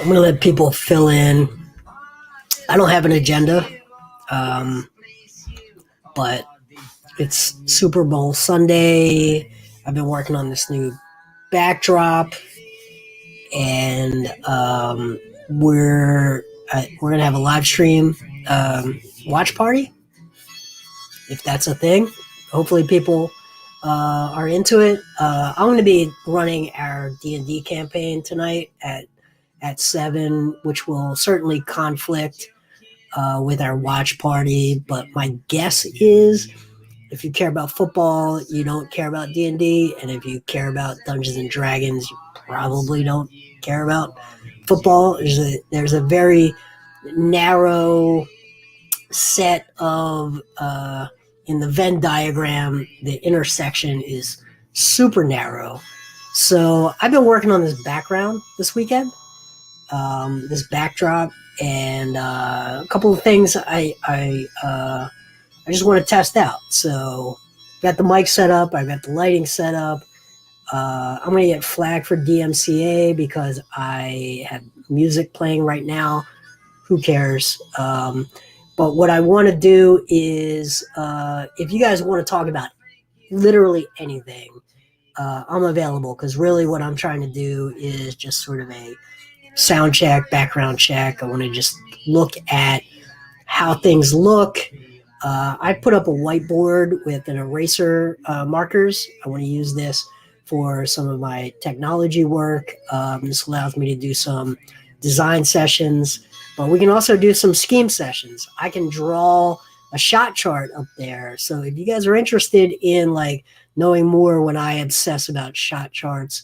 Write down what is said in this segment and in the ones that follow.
I'm going to let people fill in. I don't have an agenda, but it's Super Bowl Sunday. I've been working on this new backdrop, and we're going to have a live stream watch party, if that's a thing. Hopefully people are into it. I'm going to be running our D&D campaign tonight at 7, which will certainly conflict with our watch party. But my guess is if you care about football, you don't care about D&D. And if you care about Dungeons and Dragons, you probably don't care about football. There's a very narrow set of in the Venn diagram, the intersection is super narrow. So I've been working on this background this weekend, this backdrop, and a couple of things I just want to test out. So I've got the mic set up, I've got the lighting set up. I'm going to get flagged for DMCA because I have music playing right now. Who cares? But what I want to do is, if you guys want to talk about literally anything, I'm available, because really what I'm trying to do is just sort of a sound check, background check. I want to just look at how things look. I put up a whiteboard with an eraser markers. I want to use this for some of my technology work. This allows me to do some design sessions, but we can also do some scheme sessions. I can draw a shot chart up there. So if you guys are interested in like knowing more when I obsess about shot charts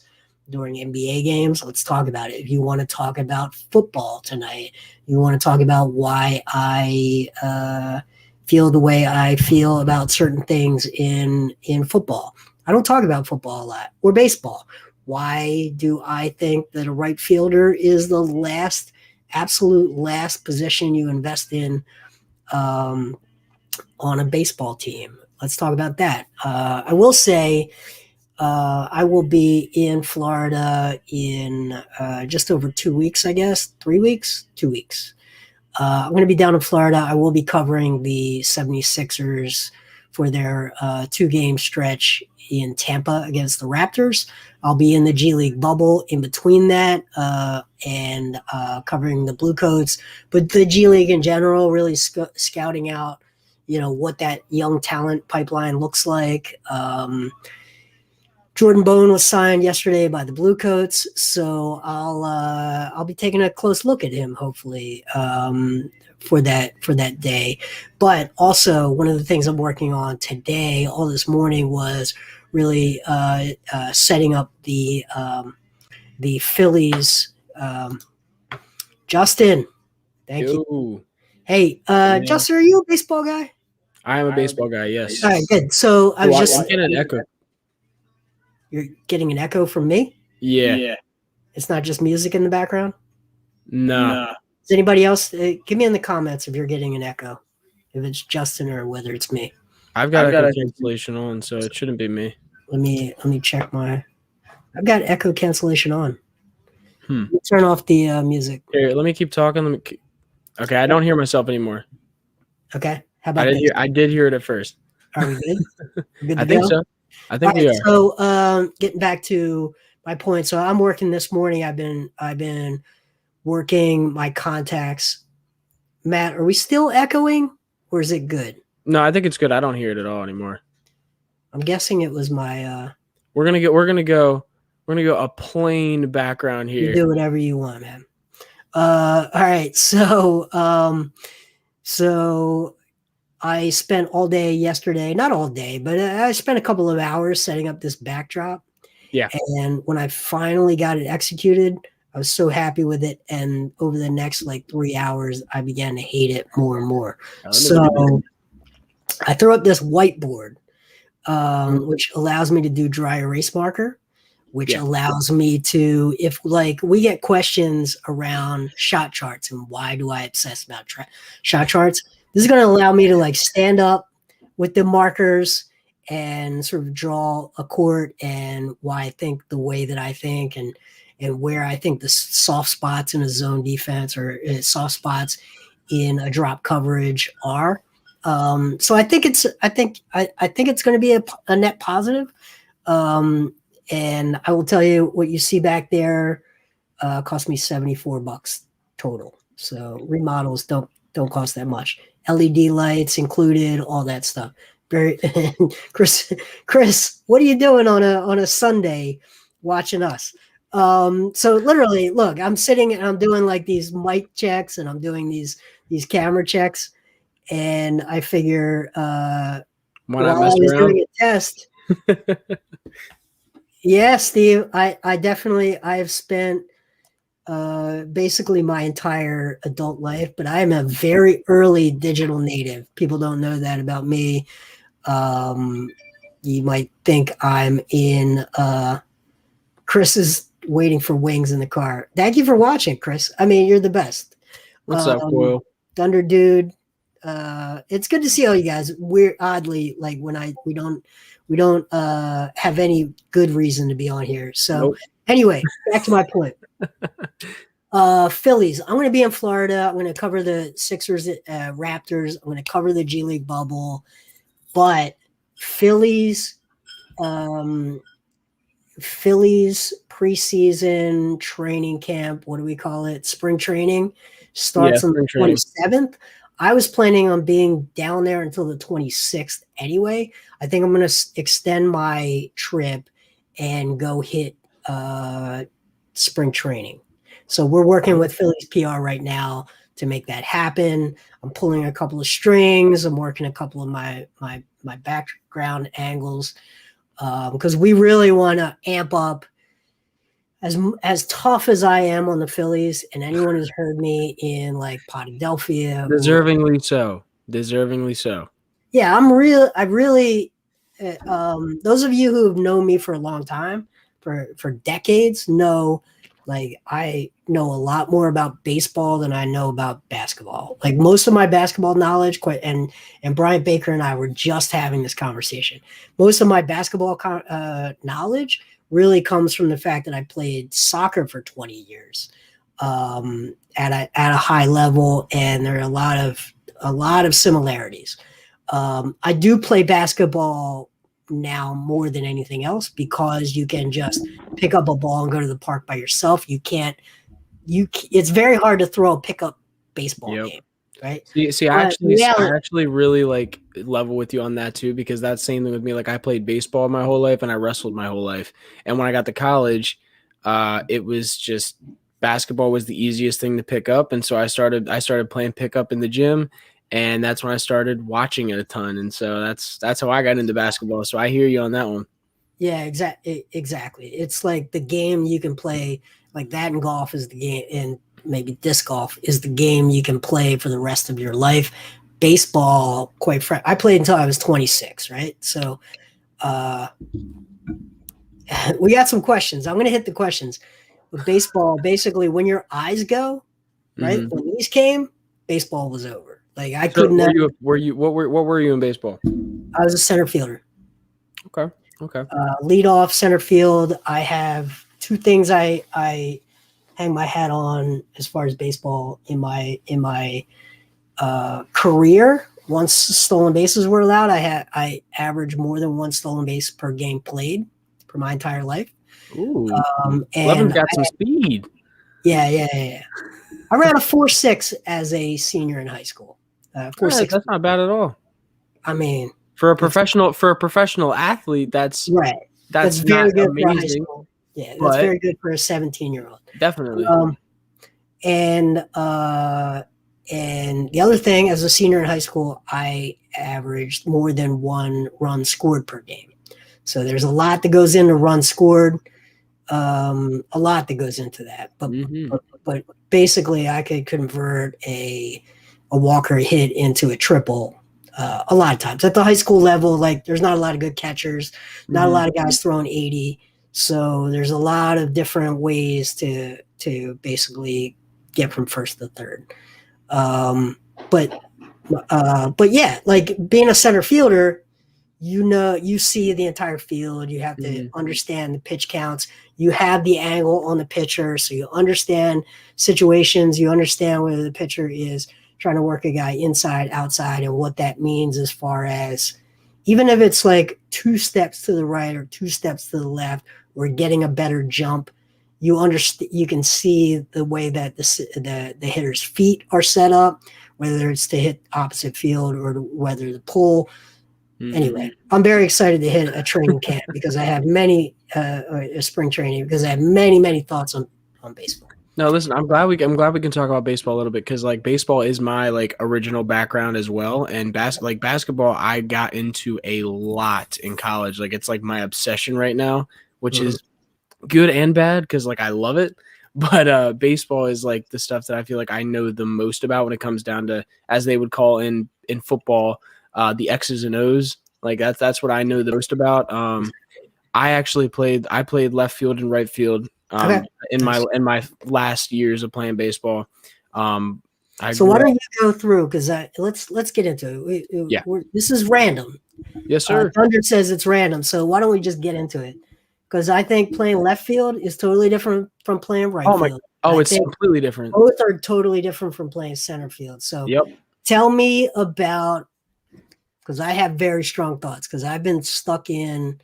during NBA games, let's talk about it. If you want to talk about football tonight, you want to talk about why I feel the way I feel about certain things in football. I don't talk about football a lot, or baseball. Why do I think that a right fielder is the absolute last position you invest in on a baseball team? Let's talk about that. I will say I will be in Florida in just over 2 weeks, I guess. 3 weeks? 2 weeks. I'm going to be down in Florida. I will be covering the 76ers for their 2-game stretch in Tampa against the Raptors. I'll be in the G League bubble in between that and covering the Blue Coats. But the G League in general, really scouting out, what that young talent pipeline looks like. Jordan Bone was signed yesterday by the Blue Coats, so I'll be taking a close look at him, hopefully, for that day. But also, one of the things I'm working on today, all this morning, was really setting up the Phillies. Justin, thank you. Hey, Justin, are you a baseball guy? I am a baseball guy, yes. All right, good. So I'm getting an echo. You're getting an echo from me? Yeah. It's not just music in the background? No. Is anybody else? Give me in the comments if you're getting an echo, if it's Justin or whether it's me. I've got echo cancellation on, so it shouldn't be me. Let me check I've got echo cancellation on. Let me turn off the music. Here, let me keep talking. Okay, I don't hear myself anymore. Okay, how about this? I did hear it at first. Are we good? I think so. I think we are. So, getting back to my point. So I'm working this morning. I've been working my contacts. Matt, are we still echoing, or is it good? No, I think it's good. I don't hear it at all anymore. I'm guessing it was my. We're gonna go a plain background here. You do whatever you want, man. All right. So I spent all day yesterday, not all day, but I spent a couple of hours setting up this backdrop. Yeah. And when I finally got it executed, I was so happy with it. And over the next 3 hours, I began to hate it more and more. So I threw up this whiteboard, which allows me to do dry erase marker, which allows me to, if we get questions around shot charts and why do I obsess about shot charts, this is going to allow me to stand up with the markers and sort of draw a court and why I think the way that I think and where I think the soft spots in a zone defense or soft spots in a drop coverage are. So I think it's going to be a net positive. And I will tell you what you see back there cost me $74 total. So remodels don't cost that much. LED lights included, all that stuff. Very Chris, what are you doing on a Sunday watching us? So literally, look, I'm sitting and I'm doing like these mic checks and I'm doing these camera checks, and I figure Why not while I mess was around? doing a test, yeah, Steve, I've spent basically my entire adult life, but I am a very early digital native. People don't know that about me. You might think I'm in Chris is waiting for wings in the car. Thank you for watching, Chris. I mean, you're the best. What's up, Coil? Thunder Dude. It's good to see all you guys. We're oddly like we don't have any good reason to be on here. So Nope. anyway, back to my point. Phillies. I'm going to be in Florida. I'm going to cover the Sixers, Raptors. I'm going to cover the G League bubble, but Phillies preseason training camp. What do we call it? Spring training starts on the 27th. I was planning on being down there until the 26th anyway. I think I'm going to extend my trip and go hit spring training. So we're working with Phillies PR right now to make that happen. I'm pulling a couple of strings. I'm working a couple of my background angles because we really want to amp up. As tough as I am on the Phillies, and anyone who's heard me in like Potadelphia, Deservingly so. Yeah, I really. Those of you who have known me for a long time, for decades, know like I know a lot more about baseball than I know about basketball. Like most of my basketball knowledge, and Brian Baker and I were just having this conversation. Most of my basketball knowledge really comes from the fact that I played soccer for 20 years at a high level, and there are a lot of similarities. I do play basketball now more than anything else because you can just pick up a ball and go to the park by yourself. It's very hard to throw a pickup baseball game, right? I actually really like level with you on that too, because that's the same thing with me. Like I played baseball my whole life and I wrestled my whole life. And when I got to college, it was just basketball was the easiest thing to pick up. And so I started playing pickup in the gym, and that's when I started watching it a ton. And so that's how I got into basketball. So I hear you on that one. Yeah, exactly. It's like the game you can play like that, and golf is the game, and maybe disc golf is the game you can play for the rest of your life. Baseball, quite frankly, I played until I was 26, right? So we got some questions. I'm going to hit the questions. With baseball, basically, when your eyes go, right? Mm-hmm. When these came, baseball was over. Like I couldn't. What were you in baseball? I was a center fielder. Okay. Lead off, center field. I have two things I hang my hat on as far as baseball in my career. Once stolen bases were allowed, I averaged more than one stolen base per game played for my entire life. Ooh, and Blevins got some speed. Yeah. I ran a 4.6 as a senior in high school. 4.6. That's not bad at all. I mean, for a professional athlete, that's right. That's very good for high school. Yeah, that's very good for a 17-year-old. Definitely. And the other thing, as a senior in high school, I averaged more than one run scored per game. So there's a lot that goes into run scored, a lot that goes into that. But basically, I could convert a walker hit into a triple a lot of times. At the high school level, like there's not a lot of good catchers, not a lot of guys throwing 80. So there's a lot of different ways to basically get from first to third. But yeah, like being a center fielder, you see the entire field. You have to understand the pitch counts. You have the angle on the pitcher, so you understand situations. You understand whether the pitcher is trying to work a guy inside, outside, and what that means as far as even if it's like 2 steps to the right or 2 steps to the left, or getting a better jump. You understand. You can see the way that the hitter's feet are set up, whether it's to hit opposite field or whether to pull. Anyway, I'm very excited to hit a training camp because I have many a spring training because I have many thoughts on baseball. No, listen, I'm glad we can talk about baseball a little bit because like baseball is my like original background as well, and basketball I got into a lot in college. Like it's like my obsession right now, which is good and bad because like I love it. But baseball is like the stuff that I feel like I know the most about when it comes down to, as they would call in football, the X's and O's. Like that's what I know the most about. I played left field and right field in my last years of playing baseball. So why don't you go through, because let's get into it. This is random. Yes, sir. Thunder says it's random, so why don't we just get into it? Because I think playing left field is totally different from playing right field. It's completely different. Both are totally different from playing center field. So tell me about, because I have very strong thoughts, because I've been stuck in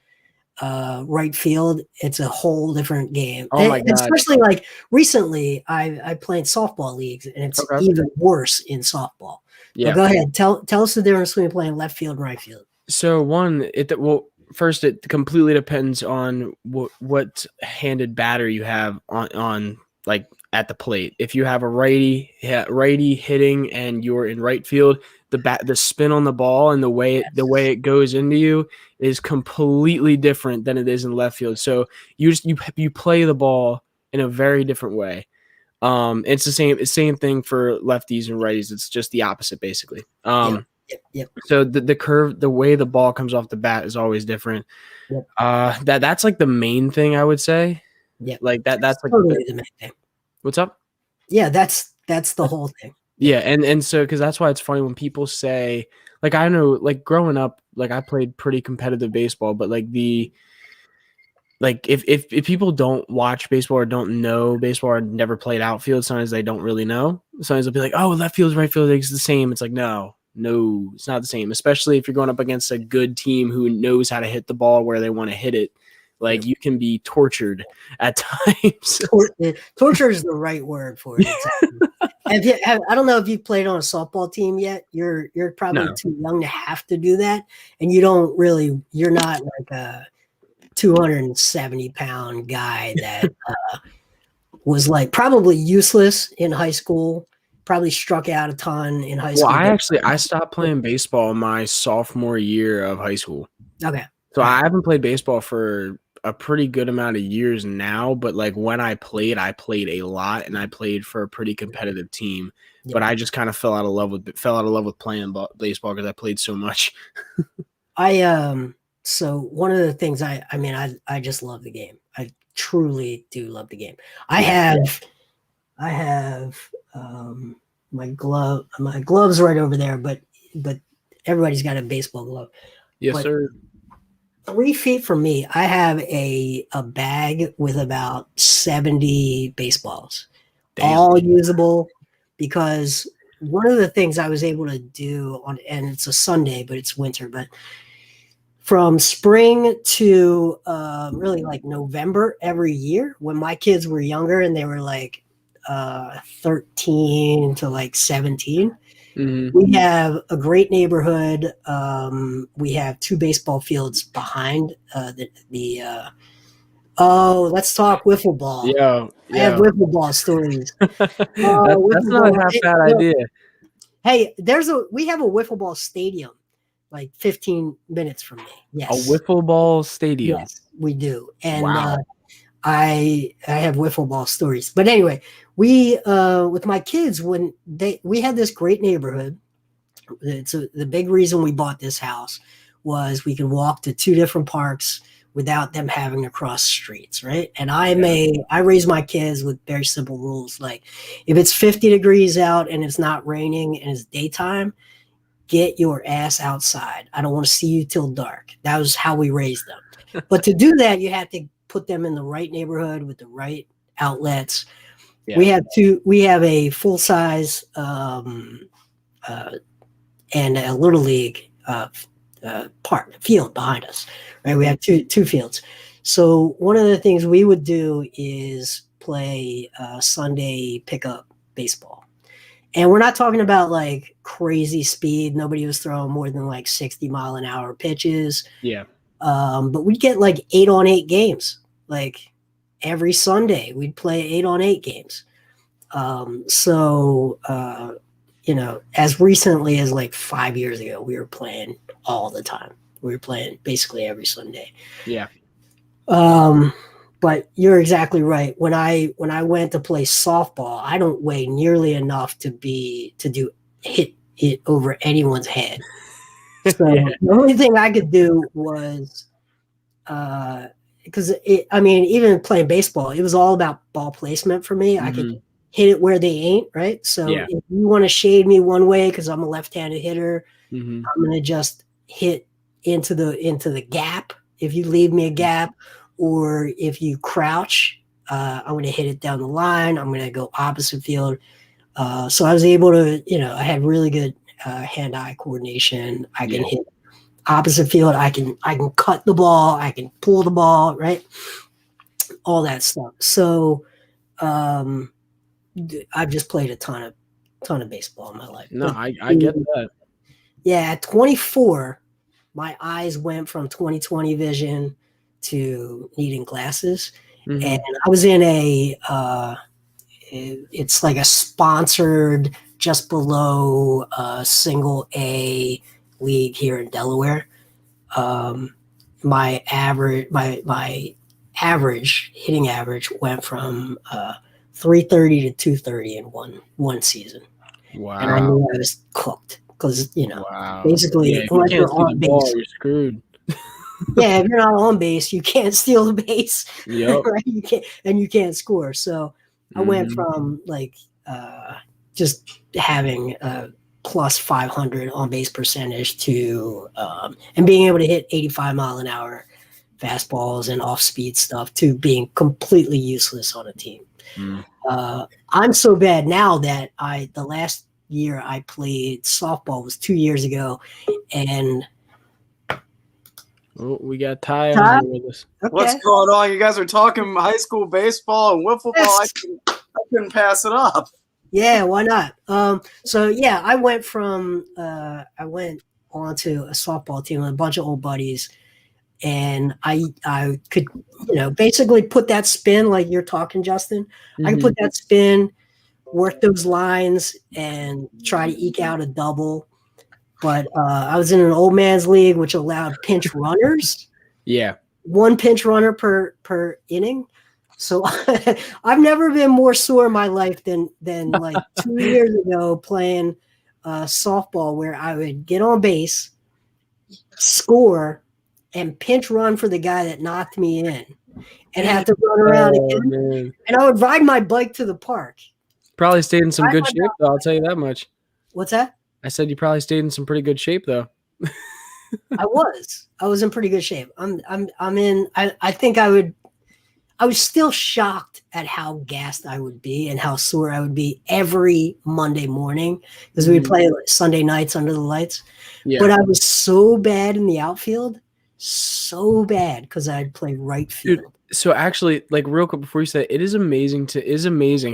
right field. It's a whole different game. Oh my God. Especially like recently I played softball leagues, and it's even worse in softball. Yeah. But go ahead. Tell us the difference between playing left field and right field. So first, it completely depends on what handed batter you have on like at the plate. If you have a righty hitting and you're in right field, the spin on the ball and the way it goes into you is completely different than it is in left field. So you play the ball in a very different way. It's the same thing for lefties and righties. It's just the opposite basically. Yep. So the curve, the way the ball comes off the bat is always different. Yep. That's like the main thing I would say. Yeah. Like that's like totally the main thing. What's up? Yeah, that's the whole thing. Yeah, and so because that's why it's funny when people say, like, I know, like growing up, like I played pretty competitive baseball, but like if people don't watch baseball or don't know baseball or never played outfield, sometimes they don't really know. Sometimes they'll be like, oh, left field, right field, it's the same. It's like, no, it's not the same. Especially if you're going up against a good team who knows how to hit the ball where they want to hit it. Like you can be tortured at times. Torture is the right word for it. I don't know if you've played on a softball team yet. You're probably too young to have to do that, and you're not like a 270-pound guy that was like probably useless in high school. Probably struck out a ton in high school. Well, I stopped playing baseball my sophomore year of high school. Okay. So I haven't played baseball for a pretty good amount of years now, but like when I played a lot, and I played for a pretty competitive team. Yeah. But I just kind of fell out of love with playing baseball because I played so much. So one of the things I just love the game. I truly do love the game. I have my gloves right over there, but everybody's got a baseball glove. Yes, sir. 3 feet from me, I have a bag with about 70 baseballs. Damn. All usable, because one of the things I was able to do and it's a Sunday, but it's winter, but from spring to really like November every year, when my kids were younger and they were like 13 to like 17, we have a great neighborhood. We have 2 baseball fields behind let's talk wiffle ball. Yeah. I have wiffle ball stories. That's not a half bad idea. Hey, we have a wiffle ball stadium like 15 minutes from me. Yes. A wiffle ball stadium. Yes, we do. And wow. I have wiffle ball stories. But anyway, we with my kids, we had this great neighborhood. The big reason we bought this house was we could walk to 2 different parks without them having to cross streets, right? And I raise my kids with very simple rules. Like if it's 50 degrees out and it's not raining and it's daytime, get your ass outside. I don't want to see you till dark. That was how we raised them. But to do that, you had to put them in the right neighborhood with the right outlets. Yeah. We have a full size and a little league field behind us. Right, we have two fields. So one of the things we would do is play Sunday pickup baseball. And we're not talking about like crazy speed. Nobody was throwing more than like 60-mile-an-hour pitches. Yeah. But we'd get like 8-on-8 games. Like every Sunday, we'd play 8-on-8 games. As recently as like 5 years ago, we were playing all the time. We were playing basically every Sunday. Yeah. But you're exactly right. When I went to play softball, I don't weigh nearly enough to hit it over anyone's head. So the only thing I could do was, even playing baseball, it was all about ball placement for me. I could hit it where they ain't, right? So if you want to shade me one way because I'm a left-handed hitter, I'm gonna just hit into the gap. If you leave me a gap, or if you crouch, I'm going to hit it down the line. I'm going to go opposite field. So I was able to, I had really good hand-eye coordination. I can hit opposite field. I can cut the ball. I can pull the ball, right? All that stuff. So I've just played a ton of baseball in my life. No, I get that. Yeah, at 24, my eyes went from 20/20 vision to needing glasses. And I was in it's like a sponsored just below single A league here in Delaware. My average hitting average went from 330 to 230 in one season. Wow. And I knew I was cooked because, basically if you can't see the ball, you're screwed. Yeah, if you're not on base, you can't steal the base. Yep. Right? You can't score. So I went from like just having a plus 500 on base percentage to and being able to hit 85-mile-an-hour fastballs and off speed stuff to being completely useless on a team. I'm so bad now that the last year I played softball was 2 years ago, and oh, we got Ty with us. Okay. What's going on? You guys are talking high school baseball and wiffle ball. I couldn't pass it up. Yeah, why not? I went onto a softball team with a bunch of old buddies, and I could, basically put that spin like you're talking, Justin. I could put that spin, work those lines, and try to eke out a double. But I was in an old man's league, which allowed pinch runners. Yeah. One pinch runner per inning. So I've never been more sore in my life than like 2 years ago playing softball, where I would get on base, score, and pinch run for the guy that knocked me in and have to run around again. Man. And I would ride my bike to the park. Probably stayed in some good shape, though. I'll tell you that much. What's that? I said you probably stayed in some pretty good shape, though. I was in pretty good shape. I think I was still shocked at how gassed I would be and how sore I would be every Monday morning because we'd play Sunday nights under the lights. Yeah. But I was so bad in the outfield, so bad because I'd play right field. Dude, so actually, like real quick before you say it is amazing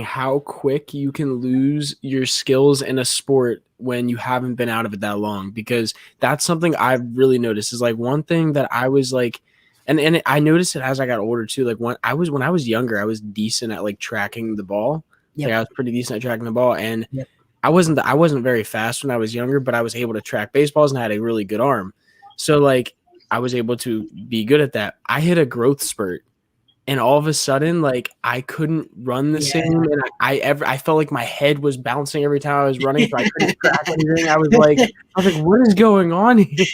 how quick you can lose your skills in a sport when you haven't been out of it that long, because that's something I've really noticed is like one thing that I was like, and I noticed it as I got older too. Like when I was younger, I was decent at like tracking the ball. Yep. Like I was pretty decent at tracking the ball, and yep. I wasn't very fast when I was younger, but I was able to track baseballs and I had a really good arm. So like I was able to be good at that. I hit a growth spurt. And all of a sudden, like I couldn't run the same, and I felt like my head was bouncing every time I was running, so I couldn't track anything. I was like, what is going on here?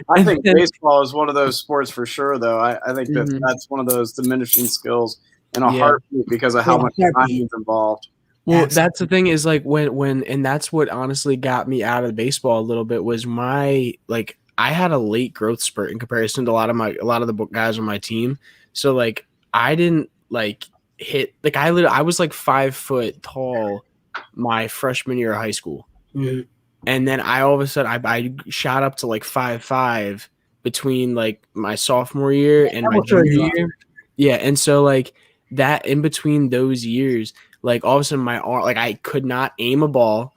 I think baseball is one of those sports for sure, though. I think that's one of those diminishing skills in a heartbeat because of how much time is involved. Well, that's the thing is like when and that's what honestly got me out of baseball a little bit was my like I had a late growth spurt in comparison to a lot of the guys on my team. So like I didn't like hit like I was like 5 foot tall my freshman year of high school. Mm-hmm. And then I all of a sudden I shot up to like 5'5" between like my sophomore year and my junior year. Yeah, and so like that in between those years, like all of a sudden my arm, like I could not aim a ball.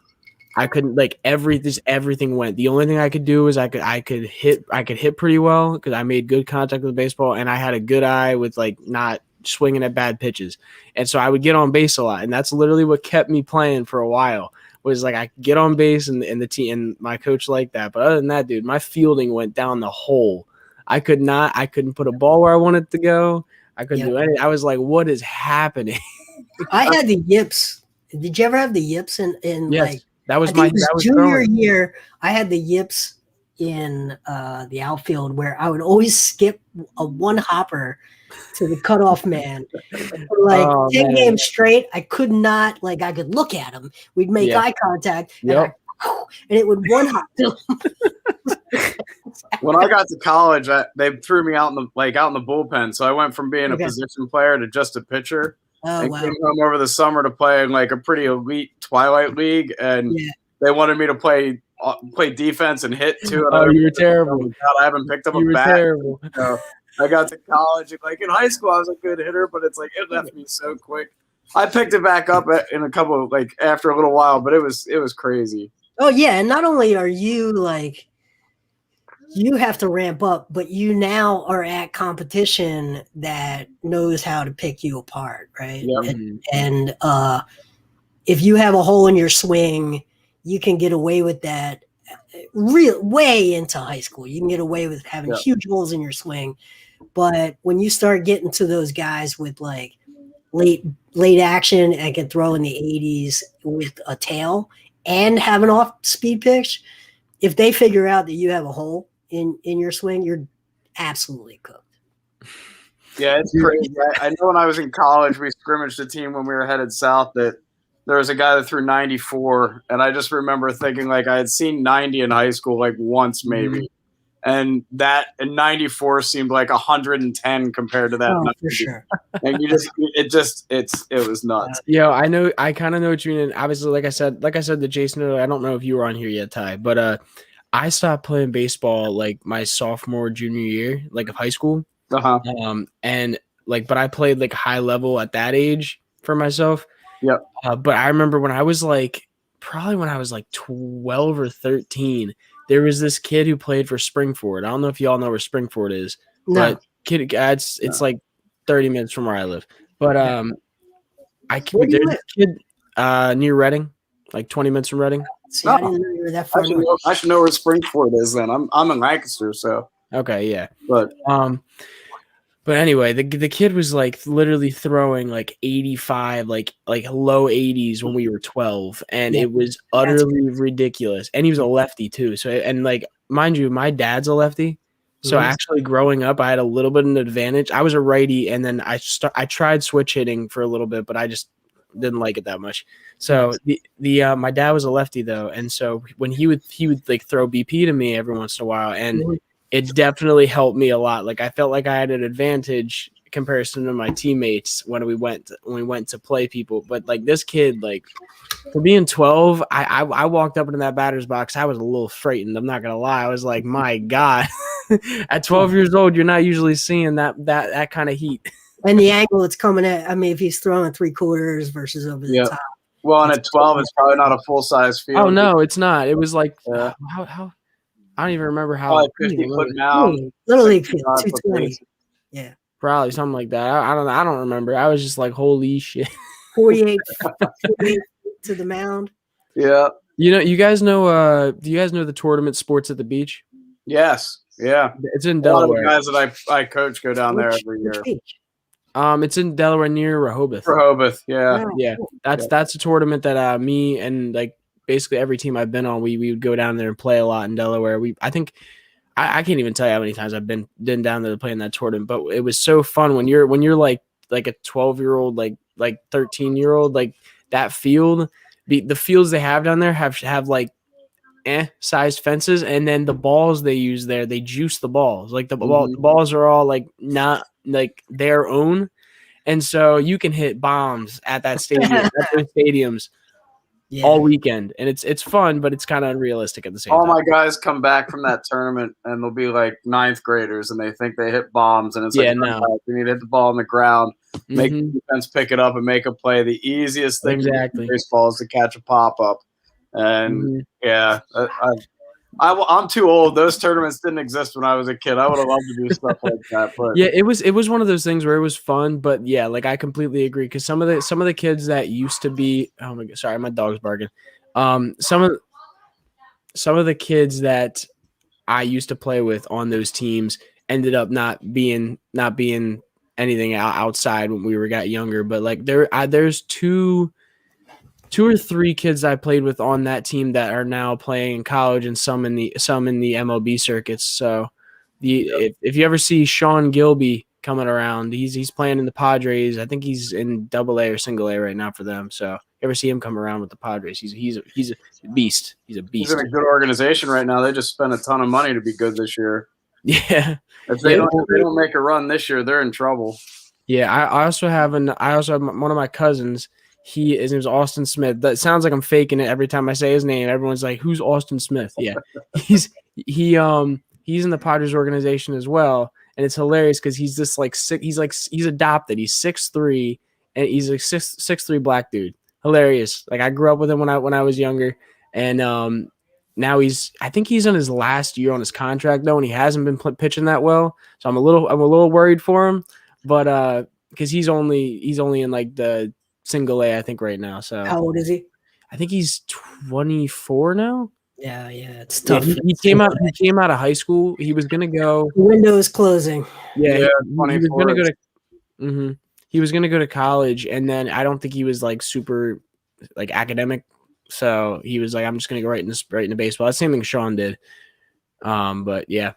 I couldn't like everything went. The only thing I could do is I could hit pretty well because I made good contact with the baseball and I had a good eye with like not swinging at bad pitches. And so I would get on base a lot, and that's literally what kept me playing for a while. Was like I could get on base and the team and my coach liked that. But other than that, dude, my fielding went down the hole. I couldn't put a ball where I wanted to go. I couldn't do anything. I was like, what is happening? I had the yips. Did you ever have the yips in yes, like that was my junior year? I had the yips in the outfield where I would always skip a one hopper to the cutoff man. For like 10 games straight, I could not, like, I could look at him. We'd make eye contact, and it would one hop to him. When I got to college, they threw me out in the bullpen. So I went from being a position player to just a pitcher. Came home over the summer to play in like a pretty elite Twilight League, and they wanted me to play defense and hit too. And you were terrible. I haven't picked up a bat. Terrible. So I got to college, and like in high school, I was a good hitter, but it's like it left me so quick. I picked it back up in a couple of, like after a little while, but it was crazy. Oh yeah, and not only are you like you have to ramp up, but you now are at competition that knows how to pick you apart, right? Yep. And if you have a hole in your swing, you can get away with that way into high school. You can get away with having huge holes in your swing. But when you start getting to those guys with like late action and can throw in the 80s with a tail and have an off speed pitch, if they figure out that you have a hole in your swing, you're absolutely cooked. Yeah, it's crazy. I know when I was in college, we scrimmaged a team when we were headed south that there was a guy that threw 94, and I just remember thinking like I had seen 90 in high school like once maybe. And that in 94 seemed like 110 compared to that. Oh, for sure. And it was nuts. Yeah, I kind of know what you mean. And obviously, like I said to Jason earlier, I don't know if you were on here yet, Ty, but I stopped playing baseball like my sophomore, junior year, like of high school. And like, but I played like high level at that age for myself. Yep. But I remember when I was like, probably when I was like 12 or 13, there was this kid who played for Springford. I don't know if y'all know where Springford is. No. But it's like 30 minutes from where I live. But there's this kid near Reading, like 20 minutes from Reading. See, I didn't know you were that far. I should know where Springford is then. I'm in Lancaster, so okay, yeah. But anyway, the kid was like literally throwing like 85, like low 80s when we were 12, and it was utterly ridiculous. And he was a lefty too. So, and like mind you, my dad's a lefty. So actually growing up, I had a little bit of an advantage. I was a righty, and then I tried switch hitting for a little bit, but I just didn't like it that much. So my dad was a lefty though, and so when he would like throw BP to me every once in a while, and it definitely helped me a lot. Like I felt like I had an advantage in comparison to my teammates when we went to play people. But like this kid, like for being 12, I walked up into that batter's box. I was a little frightened. I'm not gonna lie. I was like, my God, at 12 years old, you're not usually seeing that kind of heat. And the angle it's coming at. I mean, if he's throwing 3/4 versus over the top. Well, and at 12, it's probably not a full size field. Oh no, it's not. It was like how. I don't even remember how. 50-foot mound. Little league field, 220. Yeah. Probably something like that. I don't know. I don't remember. I was just like, holy shit. 48 to the mound. Yeah. You know, do you guys know the tournament Sports at the Beach? Yes. Yeah. It's in Delaware. A lot of the guys that I coach go down there every year. It's in Delaware near Rehoboth. Yeah. Yeah. That's a tournament that me and like basically every team I've been on, we would go down there and play a lot in Delaware. I think I can't even tell you how many times I've been down there to play in that tournament, but it was so fun when you're like a 12-year-old, like 13-year-old, like that field, the fields they have down there have like sized fences, and then the balls they use there, they juice the balls. Like the balls are all like not like their own, and so you can hit bombs at that stadium, at those stadiums. Yeah. All weekend, and it's fun, but it's kind of unrealistic at the same time. All my guys come back from that tournament, and they'll be like ninth graders, and they think they hit bombs, and it's like, no, you need to hit the ball on the ground, make the defense pick it up, and make a play. The easiest thing in baseball is to catch a pop up, and I'm too old. Those tournaments didn't exist when I was a kid. I would have loved to do stuff like that. But yeah, it was one of those things where it was fun. But yeah, like I completely agree, because some of the kids that used to be, oh my god, sorry, my dog's barking. Some of the kids that I used to play with on those teams ended up not being anything outside when we got younger. But like there's two or three kids I played with on that team that are now playing in college, and some in the MLB circuits. So if you ever see Sean Gilby coming around, he's playing in the Padres. I think he's in Double-A or Single-A right now for them. So if you ever see him come around with the Padres, he's a beast. He's a beast. He's in a good organization right now. They just spent a ton of money to be good this year. Yeah. If they don't make a run this year, they're in trouble. Yeah, I also have one of my cousins. His name's Austin Smith. That sounds like I'm faking it every time I say his name. Everyone's like, "Who's Austin Smith?" Yeah, he's in the Padres organization as well, and it's hilarious because he's this like he's adopted. He's 6'3", and he's a 6'3" black dude. Hilarious. Like I grew up with him when I was younger, and now I think he's on his last year on his contract though, and he hasn't been pitching that well. So I'm a little worried for him, but because he's only in like the Single-A, I think, right now. So how old is he? I think he's 24 now. Yeah, it's tough. Yeah, he came out of high school. He was gonna go. The window is closing. Yeah, he was gonna go to. He was gonna go to college, and then I don't think he was like super like academic. So he was like, I'm just gonna go right into baseball. That's the same thing Sean did. But yeah.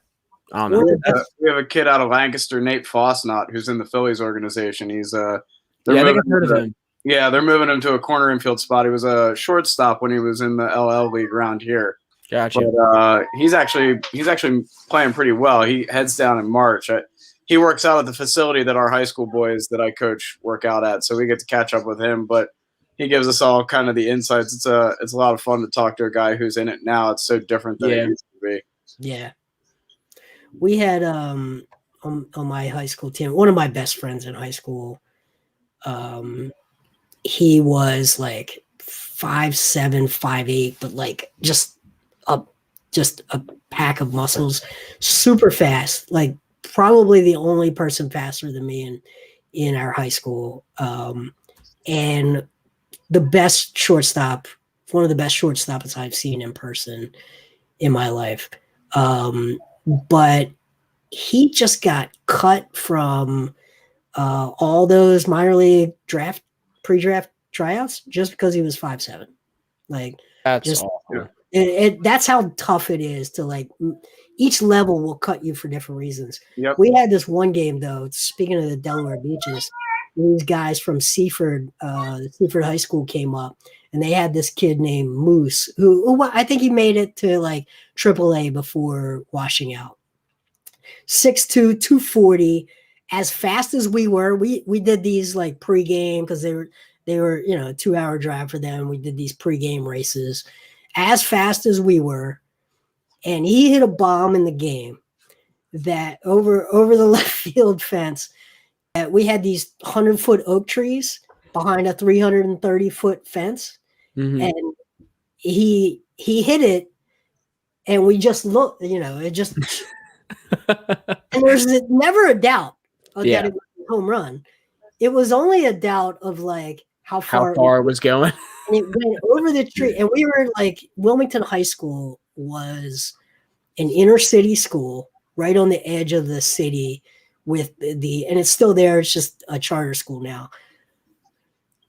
I don't know. We have a kid out of Lancaster, Nate Fosnot, who's in the Phillies organization. He's I think I've heard of him. Yeah, they're moving him to a corner infield spot. He was a shortstop when he was in the LL League around here. Gotcha. But he's actually playing pretty well. He heads down in March. He works out at the facility that our high school boys that I coach work out at, so we get to catch up with him. But he gives us all kind of the insights. It's a lot of fun to talk to a guy who's in it now. It's so different than it used to be. Yeah. We had on my high school team, one of my best friends in high school, he was like 5'7", 5'8", but like just a pack of muscles, super fast, like probably the only person faster than me in our high school. And the best shortstop, one of the best shortstops I've seen in person in my life. But he just got cut from all those minor league pre-draft tryouts just because he was 5'7". Like that's just awful. That's how tough it is to like each level will cut you for different reasons. Yep. We had this one game though, speaking of the Delaware Beaches, these guys from Seaford High School came up, and they had this kid named Moose who I think he made it to like AAA before washing out. 6'2", 240, as fast as we were. We did these like pregame because they were a 2-hour drive for them. We did these pregame races as fast as we were, and he hit a bomb in the game that over the left field fence. We had these 100-foot oak trees behind a 330-foot fence, and he hit it, and we just looked, it just and there's never a doubt that it was a home run. It was only a doubt of like how far it was going. And it went over the tree, and we were like, Wilmington High School was an inner city school right on the edge of the city with and it's still there. It's just a charter school now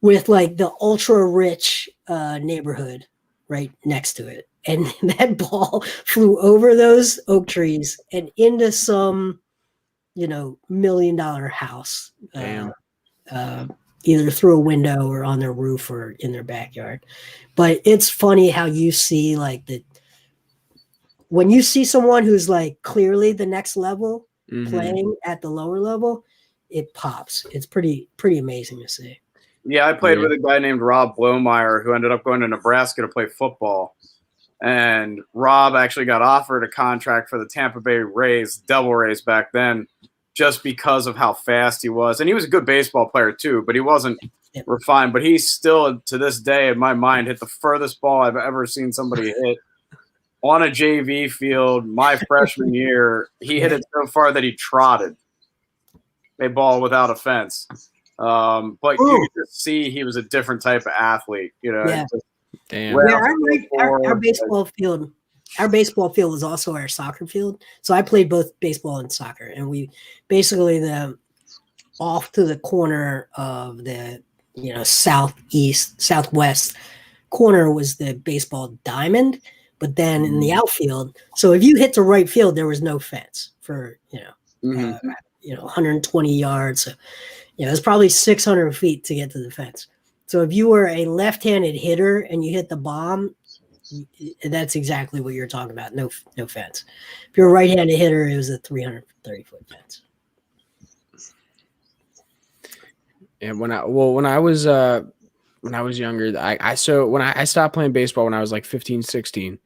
with like the ultra rich neighborhood right next to it. And that ball flew over those oak trees and into some, $1 million house. Damn. either through a window or on their roof or in their backyard. But it's funny how you see like when you see someone who's like clearly the next level playing at the lower level, it pops. It's pretty amazing to see. Yeah, I played with a guy named Rob Blomeyer who ended up going to Nebraska to play football. And Rob actually got offered a contract for the Tampa Bay Rays, Devil Rays back then, just because of how fast he was. And he was a good baseball player too, but he wasn't refined. But he still, to this day, in my mind, hit the furthest ball I've ever seen somebody hit on a JV field my freshman year. He hit it so far that he trotted a ball without a fence. But you could just see he was a different type of athlete. Yeah. Damn. Our baseball field. Our baseball field is also our soccer field. So I played both baseball and soccer, and we basically off to the corner of the southwest corner was the baseball diamond, but then in the outfield. So if you hit the right field, there was no fence for 120 yards. So, it's probably 600 feet to get to the fence. So if you were a left-handed hitter and you hit the bomb, that's exactly what you're talking about. No fence. If you're a right-handed hitter, it was a 330-foot fence. And when I was younger, I stopped playing baseball when I was like 15, 16.